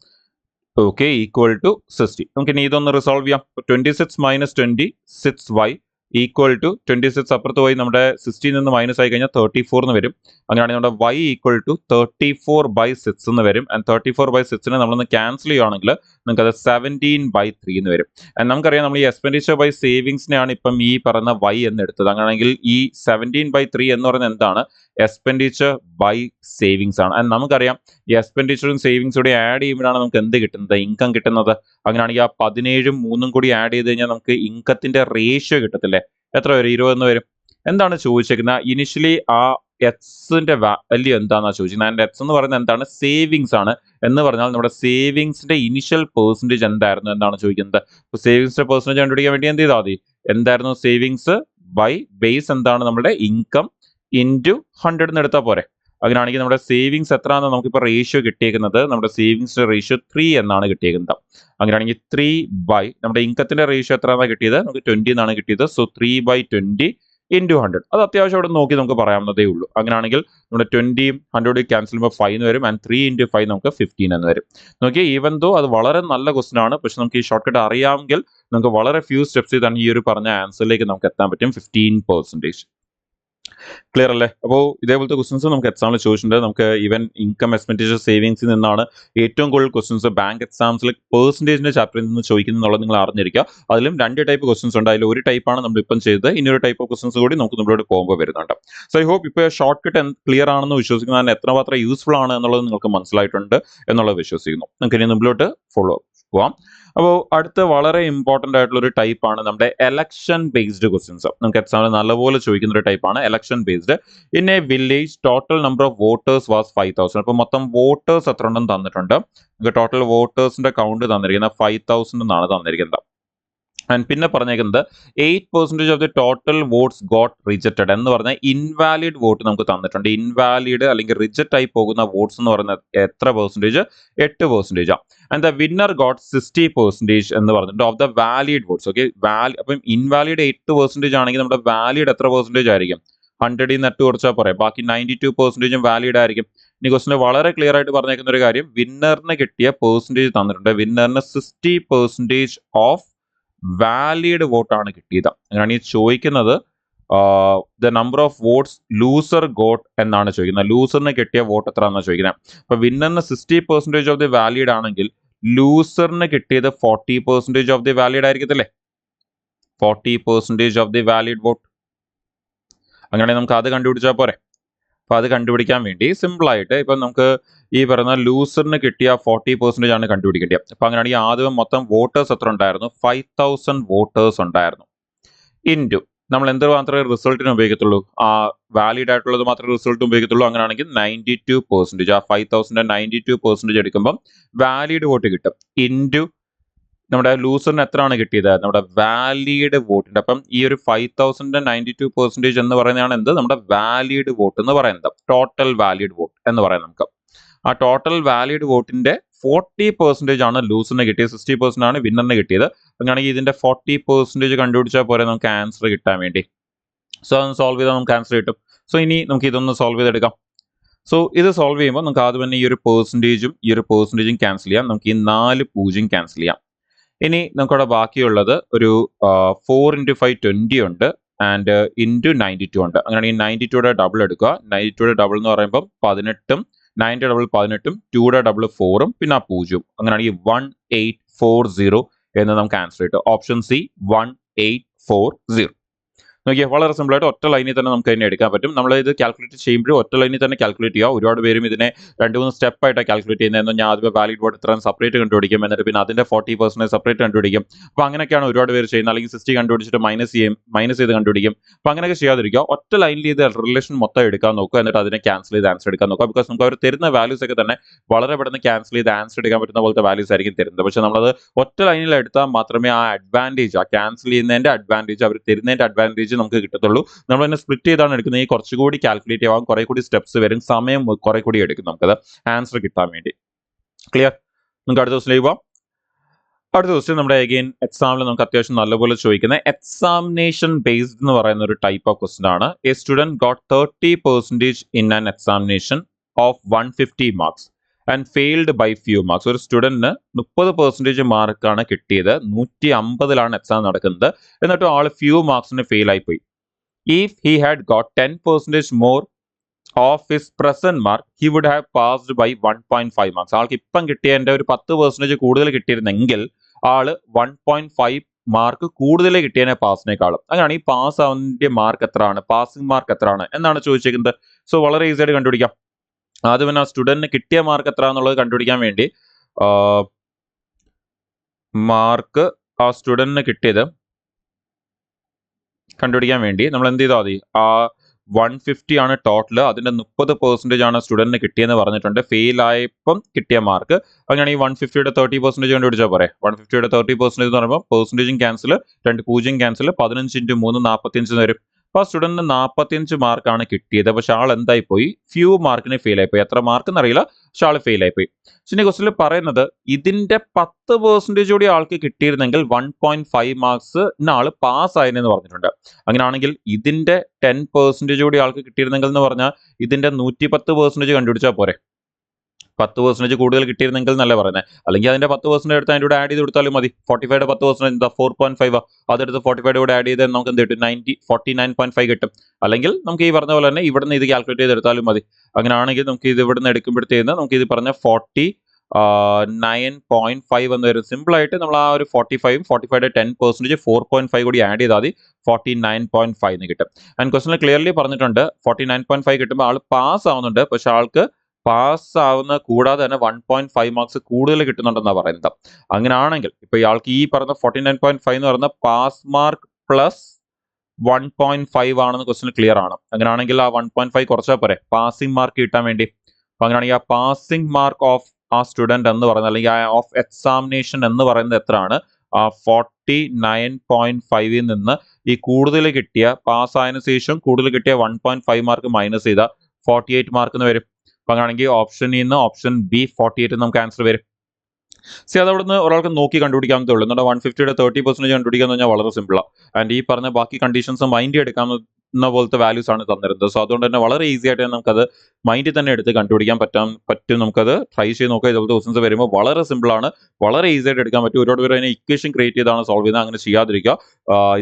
ഓക്കെ ഈക്വൽ ടു 60. നമുക്ക് ഇനി ഇതൊന്ന് റിസോൾവ് ചെയ്യാം. 26 മൈനസ് 20 6y ഈക്വൽ ടു 26 അപ്പുറത്ത് പോയി നമ്മുടെ 60 നിന്ന് മൈനസ് ആയി കഴിഞ്ഞാൽ 34 എന്ന് വരും. അങ്ങനെയാണെങ്കിൽ നമ്മുടെ y ഈക്വൽ ടു 34/6 എന്ന് വരും. ആൻഡ് 34/6 നമ്മളൊന്ന് ക്യാൻസൽ ചെയ്യുകയാണെങ്കിൽ നിങ്ങൾക്ക് അത് 17/3 എന്ന് വരും. ആൻഡ് നമുക്കറിയാം നമ്മൾ ഈ എക്സ്പെൻഡിച്ചർ ബൈ സേവിങ്സിനെയാണ് ഇപ്പം ഈ പറയുന്ന y എന്ന് എടുത്തത്. അങ്ങനെയാണെങ്കിൽ ഈ 17/3 എന്ന് പറയുന്നത് എന്താണ്, എക്സ്പെൻഡിച്ചർ ബൈ സേവിങ്സ് ആണ്. ആൻഡ് നമുക്കറിയാം ഈ എക്സ്പെൻഡിച്ചറും സേവിങ്സും കൂടി ആഡ് ചെയ്യുമ്പോഴാണ് നമുക്ക് എന്ത് കിട്ടുന്നത്, ഇൻകം കിട്ടുന്നത്. അങ്ങനെയാണെങ്കിൽ ആ 17ഉം 3ഉം കൂടി ആഡ് ചെയ്ത് കഴിഞ്ഞാൽ നമുക്ക് ഇൻകത്തിന്റെ റേഷ്യോ കിട്ടത്തില്ലേ, എത്ര വരും, 20 എന്ന് വരും. എന്താണ് ചോദിച്ചേക്കുന്നത്, ഇനിഷ്യലി ആ എക്സിന്റെ വാല്യൂ എന്താണെന്നാണ് ചോദിക്കുന്നത്. ആൻഡ് എക്സ് എന്ന് പറയുന്നത് എന്താണ്, സേവിങ്സ് ആണ്. എന്ന് പറഞ്ഞാൽ നമ്മുടെ സേവിങ്സിന്റെ ഇനിഷ്യൽ പെർസെന്റേജ് എന്തായിരുന്നു എന്നാണ് ചോദിക്കുന്നത്. അപ്പോൾ സേവിങ്സിന്റെ പെർസെന്റേജ് കണ്ടുപിടിക്കാൻ വേണ്ടി എന്ത് ചെയ്താൽ മതി, എന്തായിരുന്നു സേവിങ്സ് ബൈ ബേസ് എന്താണ് നമ്മുടെ ഇൻകം ഇൻറ്റു 100 എന്ന് എടുത്താൽ പോരെ. അങ്ങനെയാണെങ്കിൽ നമ്മുടെ സേവിങ്സ് എത്രയാണെന്ന് നമുക്കിപ്പോൾ റേഷ്യോ കിട്ടിയേക്കുന്നത്, നമ്മുടെ സേവിങ്സിന്റെ റേഷ്യോ 3 എന്നാണ് കിട്ടിയേക്കുന്നത്. അങ്ങനെയാണെങ്കിൽ 3 ബൈ നമ്മുടെ ഇൻകത്തിന്റെ റേഷ്യോ എത്രയാണ് കിട്ടിയത്, നമുക്ക് 20 എന്നാണ് കിട്ടിയത്. So 3/20 into 100. അത് അത്യാവശ്യം അവിടെ നോക്കി നമുക്ക് പറയാവുന്നതേ ഉള്ളൂ. അങ്ങനെയാണെങ്കിൽ നമ്മുടെ 20യും 100 ക്യാൻസൽ ചെയ്യുമ്പോൾ 5 എന്ന് വരും. ആൻഡ് 3 ഇൻറ്റു 5 നമുക്ക് 15 എന്ന് വരും. നോക്കിയാൽ ഈവൻ ദോ അത് വളരെ നല്ല ക്വസ്റ്റൻ ആണ്, പക്ഷെ നമുക്ക് ഈ ഷോർട്ട് കട്ട് അറിയാമെങ്കിൽ നമുക്ക് വളരെ ഫ്യൂ സ്റ്റെപ്സ് ചെയ്താണ് ഈ ഒരു പറഞ്ഞ ആൻസറിലേക്ക് നമുക്ക് എത്താൻ പറ്റും. 15%. ക്ലിയർ അല്ലേ? അപ്പോൾ ഇതേപോലത്തെ ക്വസ്റ്റൻസ് നമുക്ക് എക്സാമിൽ ചോദിച്ചിട്ടുണ്ട്. നമുക്ക് ഈവൻ ഇൻകം എക്സ്പെൻഡിച്ചർ സേവിങ്സിൽ നിന്നാണ് ഏറ്റവും കൂടുതൽ ക്വസ്റ്റൻസ് ബാങ്ക് എക്സാംസിൽ പെർസെന്റേജിന്റെ ചാപ്റ്ററിൽ നിന്ന് ചോദിക്കുന്നുള്ളത് നിങ്ങൾ അറിഞ്ഞിരിക്കുക. അതിലും 2 ടൈപ്പ് ക്വസ്റ്റൻസ് ഉണ്ട്. അതിൽ ഒരു ടൈപ്പാണ് നമ്മൾ ഇപ്പം ചെയ്തത്. ഇനിയൊരു ടൈപ്പ് ഓഫ് ക്വസ്റ്റൻസ് കൂടി നമുക്ക് നമ്മളോട് പോകുമ്പോൾ വരുന്നുണ്ട്. സോ ഐ ഹോപ്പ് ഇപ്പോൾ ഷോർട്ട് കട്ട് ക്ലിയർ ആണെന്ന് വിശ്വസിക്കുന്നു. അതിന് എത്രമാത്രം യൂസ്ഫുൾ ആണ് എന്നുള്ളത് നിങ്ങൾക്ക് മനസ്സിലായിട്ടുണ്ട് എന്നുള്ളത് വിശ്വസിക്കുന്നു. നമുക്ക് ഇനി മുമ്പിലോട്ട് ഫോളോ പോവാം. അപ്പോൾ അടുത്ത വളരെ ഇമ്പോർട്ടൻ്റ് ആയിട്ടുള്ള ഒരു ടൈപ്പാണ് നമ്മുടെ എലക്ഷൻ ബേസ്ഡ് ക്വസ്റ്റ്യൻസ്. നമുക്ക് എക്സാമിൽ നല്ലപോലെ ചോദിക്കുന്ന ഒരു ടൈപ്പാണ് election based. In A village total number of voters was 5000. അപ്പോൾ മൊത്തം വോട്ടേഴ്സ് എത്ര ഉണ്ടെന്ന് തന്നിട്ടുണ്ട്. നമുക്ക് ടോട്ടൽ വോട്ടേഴ്സിന്റെ കൗണ്ട് തന്നിരിക്കുന്നത് 5000 എന്നാണ് തന്നിരിക്കുന്നത്. ആൻഡ് പിന്നെ പറഞ്ഞേക്കുന്നത് 8% of the total votes got rejected എന്ന് പറഞ്ഞാൽ ഇൻവാലിഡ് വോട്ട് നമുക്ക് തന്നിട്ടുണ്ട്. ഇൻവാലിഡ് അല്ലെങ്കിൽ റിജക്റ്റ് ആയി പോകുന്ന വോട്ട്സ് എന്ന് പറയുന്നത് എത്ര percentage, 8%. And the winner got 60% എന്ന് പറഞ്ഞിട്ടുണ്ട് of the valid votes. Okay, അപ്പം ഇൻവാലിഡ് 8% ആണെങ്കിൽ നമ്മുടെ വാലിഡ് എത്ര പെർസെൻറ്റേജ് ആയിരിക്കും, 100 നിന്ന് 8 കുറച്ചാൽ പറയാം. ബാക്കി 92% വാലിഡ് ആയിരിക്കും. ഇനി ക്വസ്റ്റിന് വളരെ ക്ലിയർ ആയിട്ട് പറഞ്ഞേക്കുന്ന ഒരു കാര്യം, വിന്നറിന് കിട്ടിയ പെർസെൻറ്റേജ് തന്നിട്ടുണ്ട്. വിന്നറിന് 60% ഓഫ് വാലിഡ് വോട്ടാണ് കിട്ടിയത്. അങ്ങനെയാണ് ഈ ചോദിക്കുന്നത് the number of votes loser got എന്നാണ് ചോദിക്കുന്നത്. ലൂസറിന് കിട്ടിയ വോട്ട് എത്ര എന്നാണ് ചോദിക്കുന്നത്. അപ്പൊ വിന്നറിന് 60% ഓഫ് ദി വാലിഡ് ആണെങ്കിൽ ലൂസറിന് കിട്ടിയത് 40% ഓഫ് ദി വാലിഡ് ആയിരിക്കത്തില്ലേ? 40% ഓഫ് ദി വാലിഡ് വോട്ട്. അങ്ങനെ നമുക്ക് അത് കണ്ടുപിടിച്ചാൽ പോരെ. അപ്പൊ അത് കണ്ടുപിടിക്കാൻ വേണ്ടി സിമ്പിൾ ആയിട്ട് ഇപ്പൊ നമുക്ക് ഈ പറയുന്ന ലൂസറിന് കിട്ടിയ 40% ആണ് കണ്ടുപിടിക്കേണ്ടത്. അപ്പൊ അങ്ങനെയാണെങ്കിൽ ആദ്യം മൊത്തം വോട്ടേഴ്സ് എത്ര ഉണ്ടായിരുന്നു? 5000 വോട്ടേഴ്സ് ഉണ്ടായിരുന്നു. ഇൻറ്റു നമ്മൾ എന്ത് മാത്രമേ റിസൾട്ടിന് ഉപയോഗിക്കത്തുള്ളൂ? ആ വാലിഡ് ആയിട്ടുള്ളത് മാത്രമേ റിസൾട്ട് ഉപയോഗിക്കത്തുള്ളൂ. അങ്ങനെയാണെങ്കിൽ 92%. ആ 5000 92% എടുക്കുമ്പോൾ വാലിഡ് വോട്ട് കിട്ടും. ഇൻറ്റു നമ്മുടെ ലൂസറിന് എത്രയാണ് കിട്ടിയത്? നമ്മുടെ വാലിഡ് വോട്ടിന്റെ. അപ്പം ഈ ഒരു 5000 92% എന്ന് പറയുന്നതാണ് എന്ത്? നമ്മുടെ വാലിഡ് വോട്ട് എന്ന് പറയുന്നത്. ടോട്ടൽ വാലിഡ് വോട്ട് എന്ന് പറയാം നമുക്ക്. ആ ടോട്ടൽ വാലിഡ് വോട്ടിന്റെ 40% ആണ് ലൂസറിന് കിട്ടിയത്, 60% ആണ് വിന്നറിന് കിട്ടിയത്. അങ്ങനെയാണെങ്കിൽ ഇതിന്റെ 40% കണ്ടുപിടിച്ചാൽ പോരെ നമുക്ക് ആൻസർ കിട്ടാൻ വേണ്ടി. സോ അതൊന്ന് സോൾവ് ചെയ്താൽ നമുക്ക് ആൻസർ കിട്ടും. സോ ഇനി നമുക്ക് ഇതൊന്ന് സോൾവ് ചെയ്തെടുക്കാം. സോ ഇത് സോൾവ് ചെയ്യുമ്പോൾ നമുക്ക് ആദ്യം തന്നെ ഈ ഒരു പെർസെൻറ്റേജും ക്യാൻസൽ ചെയ്യാം. നമുക്ക് ഈ 4 0 ക്യാൻസൽ ചെയ്യാം. ഇനി നമുക്കവിടെ ബാക്കിയുള്ളത് ഒരു 4 × 5 20 ഉണ്ട്, ആൻഡ് ഇൻറ്റു 92 ഉണ്ട്. അങ്ങനെയാണെങ്കിൽ 92യുടെ ഡബിൾ എടുക്കുക. 92യുടെ ഡബിൾ എന്ന് പറയുമ്പോൾ 18ഉം 9ന്റെ ഡബിൾ 18ഉം 2യുടെ ഡബിൾ 4ഉം പിന്നെ 0. അങ്ങനെയാണെങ്കിൽ 1840 എന്ന് നമുക്ക് ആൻസർ കിട്ടും. Option C 1840. നോക്കിയാൽ വളരെ സിമ്പിൾ ആയിട്ട് ഒറ്റ ലൈനിൽ തന്നെ നമുക്ക് തന്നെ എടുക്കാൻ പറ്റും. നമ്മൾ ഇത് കാൽക്കുലേറ്റ് ചെയ്യുമ്പോഴും ഒറ്റ ലൈനിൽ തന്നെ കാൽക്കുലേറ്റ് ചെയ്യുക. ഒരുപാട് പേരും ഇതിനെ 2-3 സ്റ്റെപ്പ് ആയിട്ടാണ് കാൽക്കുലേറ്റ് ചെയ്യുന്നത്. ഞാൻ ആദ്യം വാലിഡ് വോട്ട് ഇത്രയും സെപ്പറേറ്റ് കണ്ടുപിടിക്കും, എന്നിട്ട് പിന്നെ അതിന്റെ 40% സെപ്പറേറ്റ് കണ്ടുപിടിക്കും. അപ്പോൾ അങ്ങനെയൊക്കെയാണ് ഒരുപാട് പേര് ചെയ്യുന്നത്. അല്ലെങ്കിൽ 60 കണ്ടുപിടിച്ചിട്ട് മൈനസ് ചെയ്ത് കണ്ടുപിടിക്കും. അപ്പോൾ അങ്ങനെയൊക്കെ ചെയ്യാതിരിക്കുക. ഒറ്റ ലൈനിൽ ഇത് റിലേഷൻ മൊത്തം എടുക്കാൻ നോക്കുക, എന്നിട്ട് അതിനെ ക്യാൻസൽ ചെയ്ത് ആൻസർ എടുക്കാൻ നോക്കുക. ബിക്കോസ് നമുക്ക് അവർ തരുന്ന വാല്യൂസ് ഒക്കെ തന്നെ വളരെ പെട്ടെന്ന് ക്യാൻസൽ ചെയ്ത് ആൻസർ എടുക്കാൻ പറ്റുന്ന പോലത്തെ വാല്യൂസ് ആയിരിക്കും തരുന്നത്. പക്ഷെ നമ്മളത് ഒറ്റ ലൈനിൽ എടുത്താൽ മാത്രമേ ആ അഡ്വാൻറ്റേജ്, ആ ക്യാൻസൽ ചെയ്യുന്നതിന്റെ അഡ്വാൻറ്റേജ്, അവർ തരുന്നതിന്റെ അഡ്വാൻറ്റേജ് നമുക്ക് കിട്ടത്തുള്ളൂ. നമ്മൾ തന്നെ സ്പ്ലിറ്റ് ചെയ്താണ് എടുക്കുന്നത്. ഈ കുറച്ചുകൂടി കാൽക്കുലേറ്റ് ചെയ്യാൻ കുറെ കൂടി സ്റ്റെപ്സ് വരും, സമയം കുറെ കൂടി എടുക്കും നമുക്കത് ആൻസർ കിട്ടാൻ വേണ്ടി. ക്ലിയർ? നമുക്ക് അടുത്ത ക്വസ്റ്റ്യൻ പോവാം. അടുത്ത ക്വസ്റ്റ്യൻ നമ്മുടെ അഗെയിൻ എക്സാമിൽ നമുക്ക് അത്യാവശ്യം നല്ലപോലെ ചോദിക്കുന്ന എക്സാമിനേഷൻ ബേസ്ഡ് എന്ന് പറയുന്ന ഒരു ടൈപ്പ് ഓഫ് ക്വസ്റ്റ്യൻ ആണ്. A student got 30% in an examination of 150 marks and failed by few marks. ഒരു സ്റ്റുഡന്റിന് 30% മാർക്കാണ് കിട്ടിയത്, 150-ലാണ് എക്സാം നടക്കുന്നത്, എന്നിട്ട് ആൾ ഫ്യൂ മാർക്സിന് ഫെയിൽ ആയിപ്പോയി. If he had got 10% more of his present mark, he would have passed by 1.5 marks. ആൾക്ക് ഇപ്പം കിട്ടിയതിന്റെ ഒരു 10% കൂടുതൽ കിട്ടിയിരുന്നെങ്കിൽ ആള് 1.5 മാർക്ക് കൂടുതൽ കിട്ടിയതിനെ പാസിനേക്കാളും. അങ്ങനെയാണ് ഈ പാസ് ആവുന്നതിന്റെ മാർക്ക് എത്രയാണ്, പാസിംഗ് മാർക്ക് എത്രയാണ് എന്നാണ് ചോദിച്ചിരിക്കുന്നത്. സോ വളരെ ഈസി ആയിട്ട് കണ്ടുപിടിക്കാം. ആദ്യം തന്നെ ആ സ്റ്റുഡന്റിന് കിട്ടിയ മാർക്ക് എത്ര എന്നുള്ളത് കണ്ടുപിടിക്കാൻ വേണ്ടി മാർക്ക് ആ സ്റ്റുഡന്റിന് കിട്ടിയത് കണ്ടുപിടിക്കാൻ വേണ്ടി നമ്മൾ എന്ത് ചെയ്താൽ മതി? ആ 150 ആണ് ടോട്ടൽ, അതിന്റെ 30% ആണ് സ്റ്റുഡന്റിന് കിട്ടിയെന്ന് പറഞ്ഞിട്ടുണ്ട്. ഫെയിൽ ആയപ്പം കിട്ടിയ മാർക്ക്. അങ്ങനെയാണ് ഈ 150യുടെ 30% കണ്ടുപിടിച്ചാൽ പോരെ. 150യുടെ 30% എന്ന് പറയുമ്പോൾ പെർസെൻറ്റേജും ക്യാൻസൽ, 2 0 ക്യാൻസൽ, 15 × 3 45 വരും. അപ്പൊ ആ സ്റ്റുഡന്റിന് 45 മാർക്കാണ് കിട്ടിയത്. പക്ഷെ ആൾ എന്തായി പോയി? ഫ്യൂ മാർക്കിന് ഫെയിൽ ആയിപ്പോയി. എത്ര മാർക്ക് എന്നറിയില്ല, പക്ഷെ ആൾ ഫെയിൽ ആയിപ്പോയി. പക്ഷെ ക്വസ്റ്റിൽ പറയുന്നത് ഇതിന്റെ 10% കൂടി ആൾക്ക് കിട്ടിയിരുന്നെങ്കിൽ 1.5 മാർക്സ് ആള് പാസ് ആയെന്ന് പറഞ്ഞിട്ടുണ്ട്. അങ്ങനെയാണെങ്കിൽ ഇതിന്റെ 10% കൂടി ആൾക്ക് കിട്ടിയിരുന്നെങ്കിൽ എന്ന് പറഞ്ഞാൽ ഇതിന്റെ 110% കണ്ടുപിടിച്ചാൽ പോരെ. 10% കൂടുതൽ കിട്ടിയിരുന്നെങ്കിൽ എന്നല്ല പറയുന്നത്. അല്ലെങ്കിൽ അതിന്റെ 10% എടുത്ത് അതിൻ്റെ കൂടെ ആഡ് ചെയ്ത് കൊടുത്താലും മതി. 45യുടെ 10% എന്താ 4.5, അതെടുത്ത് 45യുടെ കൂടെ ആഡ് ചെയ്ത് നമുക്ക് എന്ത് കിട്ടും? 49.5 കിട്ടും. അല്ലെങ്കിൽ നമുക്ക് ഈ പറഞ്ഞ പോലെ തന്നെ ഇവിടുന്ന് ഇത് കാൽക്കുലേറ്റ് ചെയ്തെടുത്താലും മതി. അങ്ങനെയാണെങ്കിൽ നമുക്ക് ഇത് ഇവിടുന്ന് എടുക്കുമ്പോഴത്തേന്ന് നമുക്ക് ഇത് പറഞ്ഞ 49.5 എന്ന് വരും. സിമ്പിൾ ആയിട്ട് നമ്മൾ ആ ഒരു 45യുടെ 10% 4.5 കൂടി ആഡ് ചെയ്താൽ മതി, 49.5 എന്ന് കിട്ടും. ആൻഡ് ക്വസ്റ്റനിൽ ക്ലിയർലി പറഞ്ഞിട്ടുണ്ട് 49.5 കിട്ടുമ്പോൾ ആൾ പാസ് ആവുന്നുണ്ട്, പക്ഷെ ആൾക്ക് പാസ് ആവുന്ന കൂടാതെ തന്നെ 1.5 മാർക്സ് കൂടുതൽ കിട്ടുന്നുണ്ടെന്നാണ് പറയുന്നത്. അങ്ങനെയാണെങ്കിൽ ഇപ്പൊ ഇയാൾക്ക് ഈ പറഞ്ഞ 49.5 എന്ന് പറയുന്ന പാസ് മാർക്ക് പ്ലസ് 1.5 ആണെന്ന് ക്വസ്റ്റ്യൻ ക്ലിയർ ആണ്. അങ്ങനെയാണെങ്കിൽ ആ 1.5 കുറച്ചാൽ പോരെ പാസിംഗ് മാർക്ക് കിട്ടാൻ വേണ്ടി. അപ്പൊ അങ്ങനെയാണെങ്കിൽ ആ പാസിംഗ് മാർക്ക് ഓഫ് ആ സ്റ്റുഡന്റ് എന്ന് പറയുന്നത്, അല്ലെങ്കിൽ ആ ഓഫ് എക്സാമിനേഷൻ എന്ന് പറയുന്നത് എത്രയാണ്? ആ 49.5 നിന്ന് ഈ കൂടുതൽ കിട്ടിയ, പാസ്സായതിനു ശേഷം കൂടുതൽ കിട്ടിയ 1.5 മാർക്ക് മൈനസ് ചെയ്ത 48 മാർക്ക് എന്ന് വരും. അപ്പൊ അങ്ങനെയാണെങ്കിൽ ഓപ്ഷനിൽ നിന്ന് ഓപ്ഷൻ ബി 48 നമുക്ക് ആൻസർ വരും. സി അത് അവിടുന്ന് ഒരാൾക്ക് നോക്കി കണ്ടുപിടിക്കാവുന്നതേ ഉള്ളൂ. എന്നിട്ട് 150യുടെ 30% കണ്ടുപിടിക്കുക എന്ന് പറഞ്ഞാൽ വളരെ സിമ്പിളാണ്. ആൻഡ് ഈ പറഞ്ഞ ബാക്കി കണ്ടീഷൻസ് മൈൻഡ് എടുക്കാൻ എന്ന പോലത്തെ വാല്യൂസ് ആണ് തന്നിരുന്നത്. സോ അതുകൊണ്ട് തന്നെ വളരെ ഈസി ആയിട്ട് നമുക്കത് മൈൻഡിൽ തന്നെ എടുത്ത് കണ്ടുപിടിക്കാൻ പറ്റും. നമുക്കത് ട്രൈ ചെയ്ത് നോക്കുക. ഇതുപോലത്തെ ക്വസ്റ്റൻസ് വരുമ്പോൾ വളരെ സിമ്പിൾ ആണ്, വളരെ ഈസി ആയിട്ട് എടുക്കാൻ പറ്റും. ഒരുപാട് പേര് അതിനെ ഇക്വേഷൻ ക്രിയേറ്റ് ചെയ്താണ് സോൾവ് ചെയ്യുന്നത്. അങ്ങനെ ചെയ്യാതിരിക്കുക.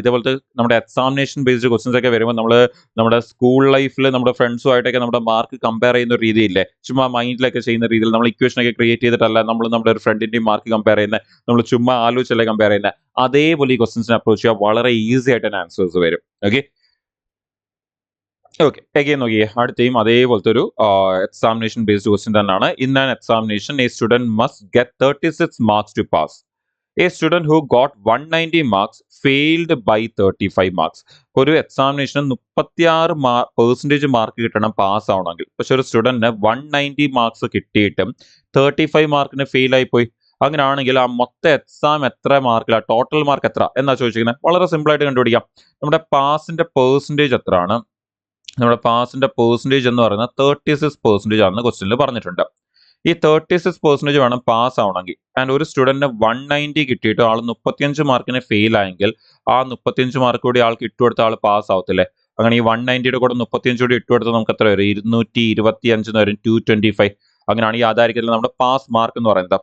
ഇതേപോലത്തെ നമ്മുടെ എക്സാമിനേഷൻ ബേസ്ഡ് ക്വസ്റ്റൻസ് ഒക്കെ വരുമ്പോൾ നമ്മൾ നമ്മുടെ സ്കൂൾ ലൈഫിൽ നമ്മുടെ ഫ്രണ്ട്സുമായിട്ടൊക്കെ നമ്മുടെ മാർക്ക് കമ്പയർ ചെയ്യുന്ന ഒരു രീതിയില്ലേ, ചുമ്മാ മൈൻഡിലൊക്കെ ചെയ്യുന്ന രീതിയിൽ നമ്മൾ ഇക്വേഷനൊക്കെ ക്രിയേറ്റ് ചെയ്തിട്ടല്ല നമ്മൾ നമ്മുടെ ഒരു ഫ്രണ്ടിന്റെയും മാർക്ക് കമ്പയർ ചെയ്യുന്നത്, നമ്മൾ ചുമ്മാ ആലോചിച്ചല്ലേ കമ്പയർ ചെയ്യുന്നത്. അതേപോലെ ഈ ക്വസ്റ്റൻസിനെ അപ്രോച്ച് ചെയ്യുക, വളരെ ഈസി ആയിട്ട് തന്നെ ആൻസേഴ്സ് വരും. ഓക്കെ അഗൈൻ നോക്കിയേ, അടുത്തയും അതേപോലത്തെ ഒരു എക്സാമിനേഷൻ ബേസ്ഡ് ക്വസ്റ്റ്യൻ തന്നെയാണ്. In an examination a student must get 36 marks to pass. A student who got 190 marks failed by 35 marks. ഒരു എക്സാമിനേഷന് 36% മാർക്ക് കിട്ടണം പാസ് ആവണമെങ്കിൽ. പക്ഷെ ഒരു സ്റ്റുഡന്റിന് 190 മാർക്സ് കിട്ടിയിട്ടും 35 മാർക്കിന് ഫെയിൽ ആയി പോയി. അങ്ങനെയാണെങ്കിൽ ആ മൊത്തം എക്സാം എത്ര മാർക്കിലാണ്, ടോട്ടൽ മാർക്ക് എത്ര എന്നാ ചോദിച്ചിരിക്കുന്നത്? വളരെ സിമ്പിൾ ആയിട്ട് കണ്ടുപിടിക്കാം. നമ്മുടെ പാസിന്റെ പെർസെൻറ്റേജ് എത്രയാണ്? നമ്മുടെ പാസിന്റെ പെർസെൻറ്റേജ് എന്ന് പറയുന്നത് 36% ആണെന്ന് ക്വസ്റ്റ്യനിൽ പറഞ്ഞിട്ടുണ്ട്. ഈ 36% വേണം പാസ് ആവണമെങ്കിൽ. ആൻഡ് ഒരു സ്റ്റുഡന്റിന് 190 കിട്ടിയിട്ട് ആൾ 35 മാർക്കിന് ഫെയിൽ ആയെങ്കിൽ ആ 35 മാർക്ക് കൂടി ആൾക്ക് ഇട്ടുകൊടുത്ത ആൾ പാസ് ആവത്തില്ലേ? അങ്ങനെ ഈ 190യുടെ കൂടെ 35 കൂടി ഇട്ടുകൊടുത്താൽ നമുക്ക് എത്ര വരും? 225 വരും, 225. അങ്ങനെയാണെങ്കിൽ അതായിരിക്കില്ല നമ്മുടെ പാസ് മാർക്ക് എന്ന് പറയുന്നത്.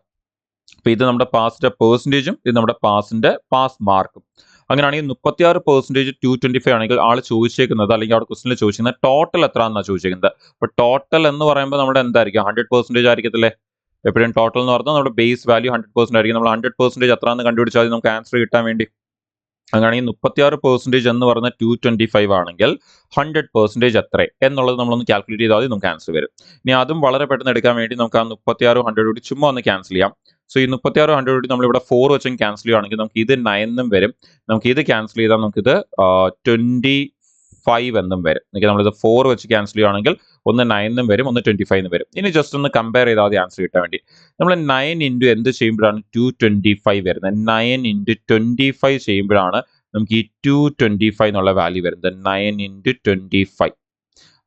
അപ്പൊ ഇത് നമ്മുടെ പാസിന്റെ പെർസെൻറ്റേജും ഇത് നമ്മുടെ പാസിന്റെ പാസ് മാർക്കും. അങ്ങനെയാണെങ്കിൽ 36% 225 ആണെങ്കിൽ ആൾ ചോദിച്ചേക്കുന്നത്, അല്ലെങ്കിൽ അവിടെ ക്വസ്റ്റിനിൽ ചോദിച്ചിരിക്കുന്നത് ടോട്ടൽ എത്ര എന്നാണ് ചോദിച്ചിരിക്കുന്നത്. അപ്പൊ ടോട്ടൽ എന്ന് പറയുമ്പോൾ നമ്മുടെ എന്തായിരിക്കും? 100% ആയിരിക്കത്തില്ലേ? എപ്പോഴും ടോട്ടൽ എന്ന് പറഞ്ഞാൽ നമ്മുടെ ബേസ് വാല്യൂ 100% ആയിരിക്കും. നമ്മൾ 100% എത്ര എന്ന് കണ്ടുപിടിച്ചാൽ മതി നമുക്ക് ആൻസർ കിട്ടാൻ വേണ്ടി. അങ്ങനെയാണെങ്കിൽ 36% എന്ന് പറഞ്ഞ 225 ആണെങ്കിൽ 100% എത്ര എന്നുള്ളത് നമ്മളൊന്ന് കാൽക്കുലേറ്റ് ചെയ്താൽ നമുക്ക് ആൻസർ വരും. ഇനി അതും വളരെ പെട്ടെന്ന് എടുക്കാൻ വേണ്ടി നമുക്ക് ആ 36 100 കൂടി ചുമ്മാ ഒന്ന് ക്യാൻസൽ ചെയ്യാം. സോ ഈ 36 100 കൂടി നമ്മളിവിടെ 4 വെച്ചും ക്യാൻസൽ ചെയ്യുകയാണെങ്കിൽ നമുക്ക് ഇത് 9 എന്നും വരും. നമുക്ക് ഇത് ക്യാൻസൽ ചെയ്താൽ നമുക്കിത് 25 എന്നും വരും. നമ്മളിത് 4 വെച്ച് ക്യാൻസൽ ചെയ്യുകയാണെങ്കിൽ ഒന്ന് 9 എന്നും വരും, ഒന്ന് 25 എന്നും വരും. ഇനി ജസ്റ്റ് ഒന്ന് കമ്പയർ ചെയ്താൽ മതി ആൻസർ കിട്ടാൻ വേണ്ടി. നമ്മൾ 9 ഇൻറ്റു എന്ത് ചെയ്യുമ്പോഴാണ് 225 വരുന്നത്? 9 ഇൻറ്റു 25 ചെയ്യുമ്പോഴാണ് നമുക്ക് ഈ 225 എന്നുള്ള വാല്യൂ വരുന്നത്. 9 ഇൻറ്റു 25.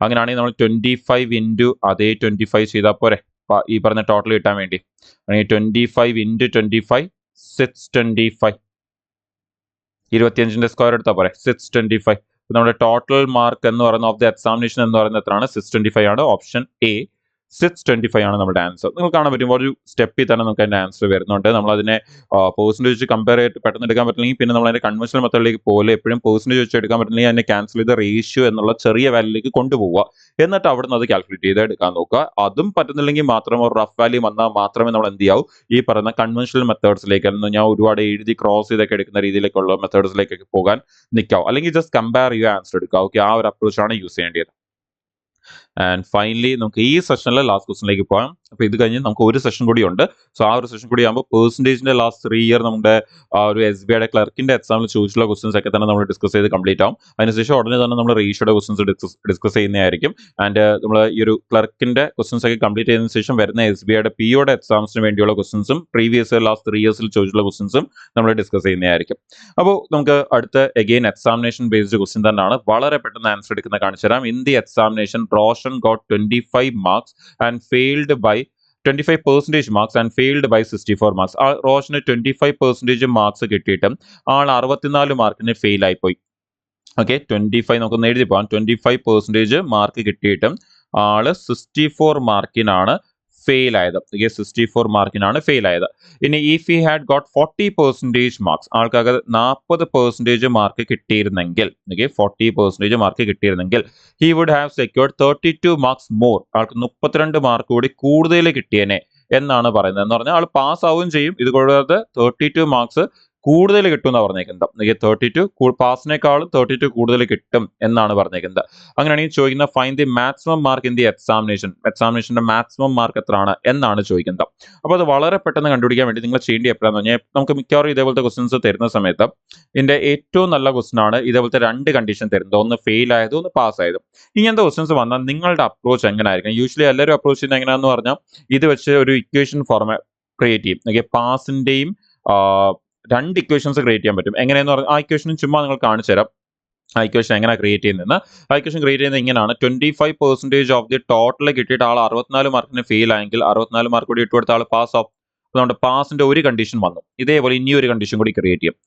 അങ്ങനെയാണെങ്കിൽ നമ്മൾ 25 ഇൻറ്റു അതേ 25 ചെയ്താൽ പോരെ ഈ പറഞ്ഞ ടോട്ടൽ കിട്ടാൻ വേണ്ടി? അല്ലെങ്കിൽ 25 ഇൻറ്റു 25 625. 25ന്റെ സ്ക്വയർ എടുത്താൽ പോരെ? 625. നമ്മുടെ ടോട്ടൽ മാർക്ക് എന്ന് പറയുന്നത് ഓഫ് ദ എക്സാമിനേഷൻ എന്ന് പറയുന്നത് എത്രയാണ്? 625 ആണ്. ഓപ്ഷൻ എ 625 ആണ് നമ്മുടെ ആൻസർ. നിങ്ങൾ കാണാൻ പറ്റും ഒരു സ്റ്റെപ്പിൽ തന്നെ നമുക്ക് അതിന്റെ ആൻസർ വരുന്നുണ്ട്. നമ്മൾ അതിനെ പെർസെൻറ്റേജ് വെച്ച് കമ്പയർ ചെയ്തിട്ട് പെട്ടെന്ന് എടുക്കാൻ പറ്റില്ലെങ്കിൽ പിന്നെ നമ്മൾ അതിന്റെ കൺവെൻഷണൽ മെത്തേഡിലേക്ക് പോലെ എപ്പോഴും പെർസെൻറ്റേജ് വെച്ച് എടുക്കാൻ പറ്റില്ലെങ്കിൽ അതിനെ ക്യാൻസൽ ചെയ്ത് റേഷ്യോ എന്നുള്ള ചെറിയ വാല്യൂലേക്ക് കൊണ്ടുപോവുക. എന്നിട്ട് അവിടെ നിന്ന് അത് കാൽക്കുലേറ്റ് ചെയ്ത് എടുക്കാൻ നോക്കുക. അതും പറ്റുന്നില്ലെങ്കിൽ മാത്രം ഒരു റഫ് വാല്യൂ വന്നാൽ മാത്രമേ നമ്മൾ എന്ത് ചെയ്യാവൂ? ഈ പറയുന്ന കൺവെൻഷണൽ മെത്തേഡ്സിലേക്ക്, ഞാൻ ഒരുപാട് എഴുതി ക്രോസ് ചെയ്തൊക്കെ എടുക്കുന്ന രീതിയിലേക്കുള്ള മെത്തേഡ്സിലേക്കൊക്കെ പോകാൻ നിൽക്കാവും. അല്ലെങ്കിൽ ജസ്റ്റ് കമ്പയർ ചെയ്യുക, ആൻസർ എടുക്കുക. ഓക്കെ, ആ ഒരു അപ്രോച്ചാണ് യൂസ് ചെയ്യേണ്ടത്. ആൻഡ് ഫൈനലി നമുക്ക് ഈ സെഷനിലെ ലാസ്റ്റ് ക്വസ്റ്റിനിലേക്ക് പോകാം. അപ്പോൾ ഇത് കഴിഞ്ഞ് നമുക്ക് ഒരു സെഷൻ കൂടി ഉണ്ട്. സോ ആ ഒരു സെഷൻ കൂടി ആകുമ്പോൾ പെർസെൻറ്റേജിന്റെ ലാസ്റ്റ് 3 ഇയർ നമ്മുടെ ഒരു SBIയുടെ ക്ലർക്കിന്റെ എക്സാമിൽ ചോദിച്ചുള്ള ക്വസ്റ്റൻസ് ഒക്കെ തന്നെ നമ്മൾ ഡിസ്കസ് ചെയ്ത് കംപ്ലീറ്റ് ആവും. അതിനുശേഷം ഉടനെ തന്നെ നമ്മൾ റേഷ്യോയുടെ ക്വസ്റ്റൻസ് ഡിസ്കസ് ചെയ്യുന്നതായിരിക്കും. ആൻഡ് നമ്മൾ ഈ ഒരു ക്ലർക്കിന്റെ ക്വസ്റ്റൻസ് ഒക്കെ കംപ്ലീറ്റ് ചെയ്തതിനു ശേഷം വരുന്ന SBIയുടെ POയുടെ എക്സാംസിന് വേണ്ടിയുള്ള ക്വസ്റ്റൻസും പ്രീവിയസ് ലാസ്റ്റ് 3 ഇയേഴ്സിൽ ചോദിച്ചുള്ള ക്വസ്റ്റൻസും നമ്മൾ ഡിസ്കസ് ചെയ്യുന്നതായിരിക്കും. അപ്പോൾ നമുക്ക് അടുത്ത അഗെയിൻ എക്സാമിനേഷൻ ബേസ്ഡ് ക്വസ്റ്റൻ തന്നെയാണ്. വളരെ പെട്ടെന്ന് ആൻസർ എടുക്കുന്ന കാണിച്ചു തരാം. In the examination Roshan got 25 marks and failed by 25% marks and failed by 64 marks. റോഷന് 25% മാർക്സ് കിട്ടിയിട്ടും ആൾ 64 മാർക്കിന് ഫെയിൽ ആയിപ്പോയി. ഓക്കെ, 25 നമുക്കൊന്ന് എഴുതി പോകാം. 25% മാർക്ക് കിട്ടിയിട്ടും ആള് 64 മാർക്കിനാണ് ഫെയിൽ ആയത്. 64 മാർക്കിനാണ് ഫെയിൽ ആയത്. ഇനി if he had got 40% marks, ആൾക്കാർക്ക് 40% മാർക്ക് കിട്ടിയിരുന്നെങ്കിൽ, 40% മാർക്ക് കിട്ടിയിരുന്നെങ്കിൽ he would have secured 32 marks more. ആൾക്ക് 32 മാർക്ക് കൂടി കൂടുതൽ കിട്ടിയേനെ എന്നാണ് പറയുന്നത്. എന്ന് പറഞ്ഞാൽ ആൾ പാസ് ആവുകയും ചെയ്യും, ഇത് കൂടാതെ 32 മാർക്സ് കൂടുതൽ കിട്ടും എന്നാണ് പറഞ്ഞേക്കുന്നത്. 32 പാസിനേക്കാളും 32 കൂടുതൽ കിട്ടും എന്നാണ് പറഞ്ഞേക്കുന്നത്. അങ്ങനെയാണെങ്കിൽ ചോദിക്കുന്ന find the maximum mark in the എക്സാമിനേഷന്റെ മാക്സിമം മാർക്ക് എത്രയാണ് എന്നാണ് ചോദിക്കുന്നത്. അപ്പോൾ അത് വളരെ പെട്ടെന്ന് കണ്ടുപിടിക്കാൻ വേണ്ടി നിങ്ങൾ ചെയ്യേണ്ടി എപ്പോഴാന്ന് പറഞ്ഞാൽ, നമുക്ക് മിക്കവാറും ഇതേപോലത്തെ ക്വസ്റ്റൻസ് തരുന്ന സമയത്ത് ഇതിന്റെ ഏറ്റവും നല്ല ക്വസ്റ്റൻ ആണ് ഇതേപോലത്തെ 2 കണ്ടീഷൻ തരുന്നത്, ഒന്ന് ഫെയിൽ ആയതും ഒന്ന് പാസ് ആയതും. ഇങ്ങനത്തെ ക്വസ്റ്റൻസ് വന്നാൽ നിങ്ങളുടെ അപ്രോച്ച് എങ്ങനെ ആയിരിക്കും? യൂഷ്വലി എല്ലാവരും അപ്രോച്ച് ചെയ്യുന്നത് എങ്ങനെയാണെന്ന് പറഞ്ഞാൽ ഇത് വെച്ച് ഒരു ഇക്വേഷൻ ഫോർമാറ്റ് ക്രിയേറ്റ് ചെയ്യും. പാസിന്റെയും 2 ഇക്വേഷൻസ് ക്രിയേറ്റ് ചെയ്യാൻ പറ്റും. എങ്ങനെയെന്ന് പറഞ്ഞാൽ ആ ഇക്വേഷനും ചുമ്മാ നിങ്ങൾ കാണിച്ചു തരാം. ആ ഇക്വേഷൻ എങ്ങനെ ക്രിയേറ്റ് ചെയ്യുന്നതെന്ന്. ആ ഇക്വേഷൻ ക്രിയേറ്റ് ചെയ്യുന്നത് ഇങ്ങനെയാണ്: 25% ഓഫ് ദി ടോട്ടൽ കിട്ടിയിട്ട് ആൾ 64 മാർക്കിന് ഫെയിൽ ആയെങ്കിൽ 64 മാർക്ക് കൂടി ഇട്ട് കൊടുത്ത ആൾ പാസ് ആവും. അപ്പോൾ നമ്മുടെ പാസിന്റെ ഒരു കണ്ടീഷൻ വന്നു. ഇതേപോലെ ഇനി ഒരു കണ്ടീഷൻ കൂടി ക്രിയേറ്റ് ചെയ്യും.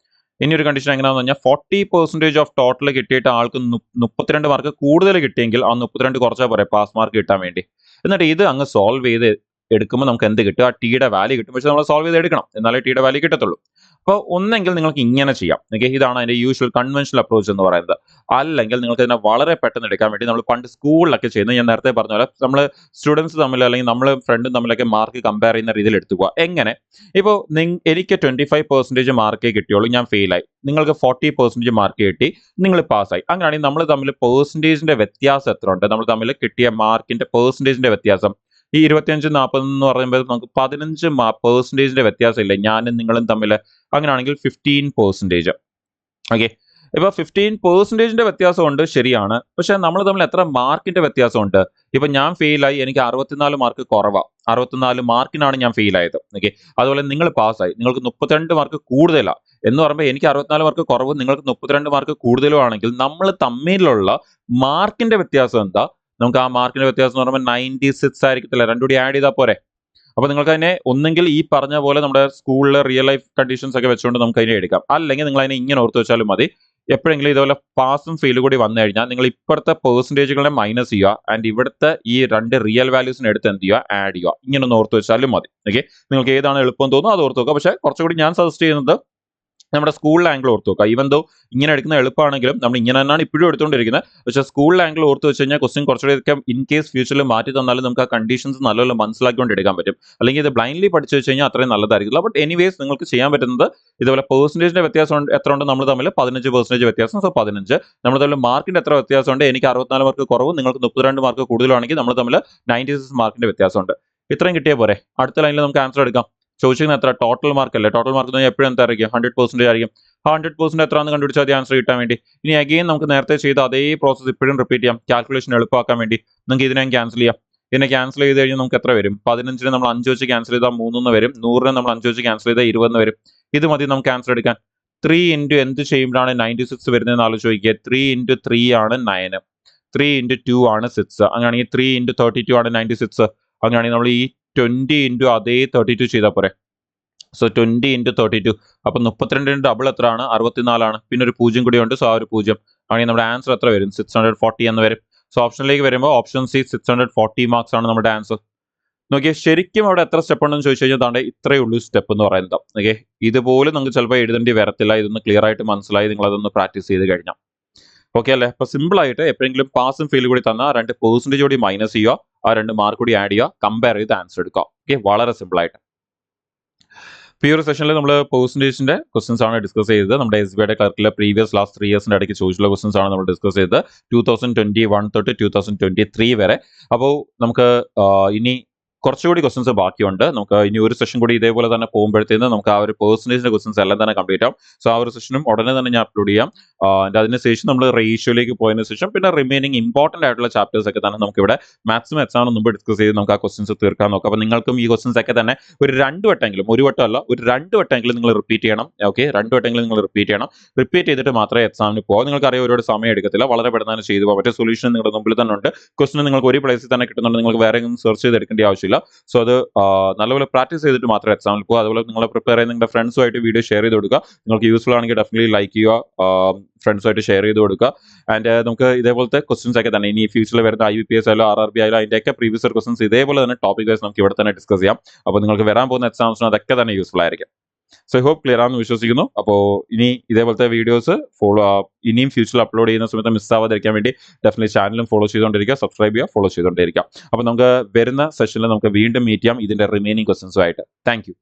ഇനി ഒരു കണ്ടീഷൻ എങ്ങനെയാണെന്ന് പറഞ്ഞാൽ 40% ഓഫ് ടോട്ടൽ കിട്ടിയിട്ട് ആൾക്ക് 32 മാർക്ക് കൂടുതൽ കിട്ടിയെങ്കിൽ ആ 32 കുറച്ചാൽ പോരെ പാസ് മാർക്ക് കിട്ടാൻ വേണ്ടി. എന്നിട്ട് ഇത് അങ്ങ് സോൾവ് ചെയ്ത് എടുക്കുമ്പോൾ നമുക്ക് എന്ത് കിട്ടും? ആ ടിയുടെ വാല്യൂ കിട്ടും. പക്ഷെ നമ്മൾ സോൾവ് ചെയ്ത് എടുക്കണം, എന്നാലേ ടിയുടെ വാല്യൂ കിട്ടത്തുള്ളൂ. അപ്പോൾ ഒന്നെങ്കിൽ നിങ്ങൾക്ക് ഇങ്ങനെ ചെയ്യാം. ഓക്കെ, ഇതാണ് അതിന്റെ യൂഷ്വൽ കൺവെൻഷണൽ അപ്രോച്ച് എന്ന് പറയുന്നത്. അല്ലെങ്കിൽ നിങ്ങൾക്ക് ഇതിനെ വളരെ പെട്ടെന്ന് എടുക്കാൻ വേണ്ടി നമ്മൾ പണ്ട് സ്കൂളിലൊക്കെ ചെയ്യുന്നത്, ഞാൻ നേരത്തെ പറഞ്ഞ പോലെ നമ്മൾ സ്റ്റുഡൻസ് തമ്മിൽ അല്ലെങ്കിൽ നമ്മൾ ഫ്രണ്ടും തമ്മിലൊക്കെ മാർക്ക് കമ്പയർ ചെയ്യുന്ന രീതിയിൽ എടുത്തുപോകുക. എങ്ങനെ? ഇപ്പോൾ എനിക്ക് 25% മാർക്കേ കിട്ടിയുള്ളൂ, ഞാൻ ഫെയിലായി. നിങ്ങൾക്ക് 40% മാർക്ക് കിട്ടി, നിങ്ങൾ പാസ്സായി. അങ്ങനെയാണെങ്കിൽ നമ്മൾ തമ്മിൽ പെർസെൻറ്റേജിന്റെ വ്യത്യാസം എത്ര ഉണ്ട്? നമ്മൾ തമ്മിൽ കിട്ടിയ മാർക്കിന്റെ പെർസെൻറ്റേജിന്റെ വ്യത്യാസം ഈ 25 40 എന്ന് പറയുമ്പോൾ നമുക്ക് 15% വ്യത്യാസം ഇല്ലേ ഞാനും നിങ്ങളും തമ്മിൽ? അങ്ങനെയാണെങ്കിൽ 15%. ഓക്കെ, ഇപ്പൊ 15% വ്യത്യാസമുണ്ട്, ശരിയാണ്. പക്ഷെ നമ്മൾ തമ്മിൽ എത്ര മാർക്കിന്റെ വ്യത്യാസമുണ്ട്? ഇപ്പൊ ഞാൻ ഫെയിലായി, എനിക്ക് 64 മാർക്ക് കുറവാണ്. 64 മാർക്കിനാണ് ഞാൻ ഫെയിലായത്. ഓക്കെ, അതുപോലെ നിങ്ങൾ പാസ്സായി, നിങ്ങൾക്ക് 32 മാർക്ക് കൂടുതലാണ്. എന്ന് പറയുമ്പോൾ എനിക്ക് 64 മാർക്ക് കുറവും നിങ്ങൾക്ക് 32 മാർക്ക് കൂടുതലും ആണെങ്കിൽ നമ്മൾ തമ്മിലുള്ള മാർക്കിന്റെ വ്യത്യാസം എന്താ? നമുക്ക് ആ മാർക്കിന്റെ വ്യത്യാസം എന്ന് പറയുമ്പോൾ 96 ആയിരിക്കത്തില്ല, രണ്ടും കൂടി ആഡ് ചെയ്താൽ പോരെ? അപ്പൊ നിങ്ങൾക്ക് അതിനെ ഒന്നെങ്കിൽ ഈ പറഞ്ഞ പോലെ നമ്മുടെ സ്കൂളിലെ റിയൽ ലൈഫ് കണ്ടീഷൻസ് ഒക്കെ വെച്ചുകൊണ്ട് നമുക്ക് അതിനെ എടുക്കാം, അല്ലെങ്കിൽ നിങ്ങൾ അതിനെ ഇങ്ങനെ ഓർത്ത് വെച്ചാലും മതി. എപ്പോഴെങ്കിലും ഇതുപോലെ പാസും ഫെയിലും കൂടി വന്നു കഴിഞ്ഞാൽ നിങ്ങൾ ഇപ്പോഴത്തെ പെർസെൻറ്റേജുകളെ മൈനസ് ചെയ്യുക ആൻഡ് ഇവിടുത്തെ ഈ രണ്ട് റിയൽ വാല്യൂസിന് എടുത്ത് എന്ത് ചെയ്യുക? ആഡ് ചെയ്യുക. ഇങ്ങനെ ഒന്ന് ഓർത്ത് വെച്ചാലും മതി. ഓക്കെ, നിങ്ങൾക്ക് ഏതാണ് എളുപ്പം തോന്നുന്നു അത് ഓർത്ത് വെക്കുക. പക്ഷേ കുറച്ചുകൂടി ഞാൻ സജസ്റ്റ് ചെയ്യുന്നത് നമ്മുടെ സ്കൂളിലെ ആംഗിൾ ഓർത്ത് വെക്കുക. ഈവൻ ദോ ഇങ്ങനെ എടുക്കുന്ന എളുപ്പമാണെങ്കിലും നമ്മൾ ഇങ്ങനെ തന്നെയാണ് ഇപ്പോഴും എടുത്തുകൊണ്ടിരിക്കുന്നത്. പക്ഷേ സ്കൂളിലെ ആംഗിൾ ഓർത്ത് വെച്ച് കഴിഞ്ഞാൽ ക്വസ്റ്റ്യൻ കുറച്ചുകൂടിയൊക്കെ ഇൻ കേസ് ഫ്യൂച്ചറിൽ മാറ്റി തന്നാലും നമുക്ക് ആ കണ്ടീഷൻസ് നല്ലപോലെ മനസ്സിലാക്കിക്കൊണ്ട് എടുക്കാൻ പറ്റും. അല്ലെങ്കിൽ ഇത് ബ്ലൈൻഡ്ലി പഠിച്ചു വെച്ച് കഴിഞ്ഞാൽ അത്രയും നല്ലതായിരിക്കില്ല. ബട്ട് എനിവേസ് നിങ്ങൾക്ക് ചെയ്യാൻ പറ്റുന്നത് ഇതുപോലെ പെർസെൻറ്റേജിന്റെ വ്യത്യാസം എത്ര ഉണ്ട്? നമ്മൾ തമ്മിൽ 15% വ്യത്യാസം. സോ 15. നമ്മൾ തമ്മിൽ മാർക്കിന്റെ എത്ര വ്യത്യാസമുണ്ട്? എനിക്ക് 64 മാർക്ക് കുറവും നിങ്ങൾക്ക് 32 മാർക്ക് കൂടുതലാണെങ്കിൽ നമ്മൾ തമ്മിൽ 96 മാർക്കിന്റെ വ്യത്യാസമുണ്ട്. ഇത്രയും കിട്ടിയാൽ പോരെ? അടുത്ത ലൈനിൽ നമുക്ക് ആൻസർ എടുക്കാം. ചോദിച്ചിരിക്കുന്നത് എത്ര? ടോട്ടൽ മാർക്ക് അല്ലേ? ടോട്ടൽ മാർക്ക് എപ്പോഴും എന്തായിരിക്കും? 100% ആയിരിക്കും. 100% എത്രയാണെന്ന് കണ്ടുപിടിച്ചാൽ മതി ആൻസർ കിട്ടാൻ വേണ്ടി. ഇനി അഗെയിൻ നമുക്ക് നേരത്തെ ചെയ്ത അതേ പ്രോസസ് ഇപ്പോഴും റിപ്പീറ്റ് ചെയ്യാം. കാൽക്കുലേഷൻ എളുപ്പമാക്കാൻ വേണ്ടി നിങ്ങൾക്ക് ഇതിനെ ക്യാൻസൽ ചെയ്യാം. ഇതിനെ ക്യാൻസൽ ചെയ്ത് കഴിഞ്ഞാൽ നമുക്ക് എത്ര വരും? 15ന് നമ്മൾ 5 വെച്ച് ക്യാൻസൽ ചെയ്താൽ 3 വരും. 100ന് നമ്മൾ 5 വെച്ച് ക്യാൻസൽ ചെയ്താൽ 20 വരും. ഇത് മതി നമുക്ക് ആൻസർ എടുക്കാൻ. 3 ഇൻറ്റു എന്ത് ചെയ്യുമ്പോഴാണ് 96 വരുന്നതെന്ന് ആലോചിക്കുക. 3 ഇൻറ്റു 3 ആണ് 9. 3 ഇൻറ്റു 2 ആണ് 6. അങ്ങനെയാണെങ്കിൽ 3 ഇൻറ്റു 32 ആണ് 96. അങ്ങനെയാണെങ്കിൽ നമ്മൾ ഈ 20 ഇൻറ്റു അതേ 32 ചെയ്താൽ പോരെ? സോ 20 ഇൻറ്റു 32 അപ്പം 32ന്റെ ഡബിൾ എത്രയാണ്? 64 ആണ്. പിന്നെ ഒരു 0 കൂടി ഉണ്ട്. സോ ആ ഒരു 0 ആണെങ്കിൽ നമ്മുടെ ആൻസർ എത്ര വരും? 640 എന്ന് വരും. സോ ഓപ്ഷനിലേക്ക് വരുമ്പോൾ ഓപ്ഷൻ സി 640 മാർക്സ് ആണ് നമ്മുടെ ആൻസർ. നോക്കിയേ, ശരിക്കും അവിടെ എത്ര സ്റ്റെപ്പ് ഉണ്ടെന്ന് ചോദിച്ചു കഴിഞ്ഞാൽ താണ്ടെ ഇത്രയേ ഉള്ളൂ സ്റ്റെപ്പ് എന്ന് പറയുന്നത്. ഓക്കെ, ഇതുപോലെ നിങ്ങൾക്ക് ചിലപ്പോൾ എഴുതേണ്ടി വരത്തില്ല. ഇതൊന്ന് ക്ലിയർ ആയിട്ട് മനസ്സിലായി നിങ്ങൾ അതൊന്ന് പ്രാക്ടീസ് ചെയ്ത് കഴിഞ്ഞാൽ ഓക്കെ അല്ലേ? അപ്പൊ സിമ്പിൾ ആയിട്ട് എപ്പോഴെങ്കിലും പാസും ഫെയിലും കൂടി തന്നാൽ 2% കൂടി മൈനസ് ചെയ്യുക, ആ 2 മാർക്ക് കൂടി ആഡ് ചെയ്യുക, കമ്പയർ ചെയ്ത് ആൻസർ എടുക്കുക. ഓക്കെ, വളരെ സിമ്പിൾ ആയിട്ട്. ഈ ഒരു സെഷനിൽ നമ്മൾ പെർസെൻറ്റേജിന്റെ ക്വസ്റ്റൻസ് ആണ് ഡിസ്കസ് ചെയ്തത്. നമ്മുടെ SBIയുടെ ക്ലർക്കിലെ പ്രീവിയസ് ലാസ്റ്റ് 3 ഇയേഴ്സിന്റെ ഇടയ്ക്ക് ചോദിച്ചുള്ള ക്വസ്റ്റൻസ് ആണ് നമ്മൾ ഡിസ്കസ് ചെയ്തത് 2021 തൊട്ട് 2023 വരെ. അപ്പോൾ നമുക്ക് ഇനി കുറച്ചുകൂടി ക്വസ്റ്റൻസ് ബാക്കിയുണ്ട്. നമുക്ക് ഇനി ഒരു സെഷൻ കൂടി ഇതേപോലെ തന്നെ പോകുമ്പോഴത്തേന് നമുക്ക് ആ ഒരു പെർസെൻറ്റേജിന്റെ ക്വസ്റ്റൻസ് എല്ലാം തന്നെ കംപ്ലീറ്റ് ആവും. സോ ആ ഒരു സെഷനും ഉടനെ തന്നെ ഞാൻ അപ്ലോഡ് ചെയ്യാം. അതിനുശേഷം നമ്മൾ റേഷ്യോയിലേക്ക് പോയതിനു ശേഷം പിന്നെ റിമൈനിങ് ഇമ്പോർട്ടന്റ് ആയിട്ടുള്ള ചാപ്റ്റേഴ്സ് ഒക്കെ തന്നെ നമുക്ക് ഇവിടെ മാക്സിമം എക്സാമിന് മുമ്പ് ഡിസ്കസ് ചെയ്ത് നമുക്ക് ആ ക്വസ്റ്റൻസ് തീർക്കാൻ നോക്കാം. അപ്പോൾ നിങ്ങൾക്കും ഈ ക്വസ്റ്റൻസ് ഒക്കെ തന്നെ ഒരു 2 വട്ടമെങ്കിലും, ഒരു വട്ടമല്ല ഒരു 2 വട്ടമെങ്കിലും നിങ്ങൾ റിപ്പീറ്റ് ചെയ്യണം. ഓക്കെ, 2 വട്ടമെങ്കിലും നിങ്ങൾ റിപ്പീറ്റ് ചെയ്യണം. റിപ്പീറ്റ് ചെയ്തിട്ട് മാത്രമേ എക്സാമിന് പോകാം. നിങ്ങൾക്കറിയാം ഒരുപാട് സമയം എടുക്കത്തില്ല, വളരെ പെട്ടെന്ന് ചെയ്തു പോകാം. മറ്റേ സൊല്യൂഷൻ നിങ്ങളുടെ മുമ്പിൽ തന്നെ ഉണ്ട്. ക്വസ്റ്റൻ നിങ്ങൾക്ക് ഒരു പ്ലേസിൽ തന്നെ കിട്ടുന്നുണ്ട്, നിങ്ങൾക്ക് വേറെ ഒന്നും സെർച്ച് ചെയ്ത് എടുക്കേണ്ട ആവശ്യമില്ല. സോ അത് നല്ലപോലെ പ്രാക്ടീസ് ചെയ്തിട്ട് മാത്രമേ എക്സാമിൽ പോകുക. അതുപോലെ നിങ്ങൾ പ്രിപ്പയർ ചെയ്ത് നിങ്ങളുടെ ഫ്രണ്ട്സുമായിട്ട് വീഡിയോ ഷെയർ ചെയ്ത് കൊടുക്കുക. നിങ്ങൾക്ക് യൂസ്ഫുൾ ആണെങ്കിൽ ഡെഫിനറ്റ്ലി ലൈക്ക് ചെയ്യുക, ഫ്രണ്ട്സുമായിട്ട് ഷെയർ ചെയ്ത് കൊടുക്കുക. ആൻഡ് നമുക്ക് ഇതേപോലത്തെ ക്വസ്റ്റൻസ് ഒക്കെ തന്നെ ഇനി ഫ്യൂച്ചറിൽ വരുന്ന IBPS ആയാലും RRB ആയാലും അതിൻ്റെയൊക്കെ പ്രീവിയസ് ക്വസ്റ്റൻസ് ഇതേപോലെ തന്നെ ടോപ്പിക് വൈസ് നമുക്ക് ഇവിടെ തന്നെ ഡിസ്കസ് ചെയ്യാം. അപ്പോൾ നിങ്ങൾക്ക് വരാൻ പോകുന്ന എക്സാംസിന് അതൊക്കെ തന്നെ യൂസ്ഫുൾ ആയിരിക്കും. സോ ഐ ഹോപ്പ് ക്ലിയർ ആണെന്ന് വിശ്വസിക്കുന്നു. അപ്പോൾ ഇനി ഇതേപോലത്തെ വീഡിയോസ് ഇനിയും ഫ്യൂച്ചറിൽ അപ്ലോഡ് ചെയ്യുന്ന സമയത്ത് മിസ്സാവാതിരിക്കാൻ വേണ്ടി ഡെഫിനറ്റ്ലി ചാനലും ഫോളോ ചെയ്തുകൊണ്ടിരിക്കുക, സബ്സ്ക്രൈബ് ചെയ്യുക, ഫോളോ ചെയ്തുകൊണ്ടിരിക്കുക. അപ്പോൾ നമുക്ക് വരുന്ന സെഷനിൽ നമുക്ക് വീണ്ടും മീറ്റ് ചെയ്യാം ഇതിന്റെ റിമൈനിങ് ക്വസ്റ്റൻസുമായിട്ട്. Thank you.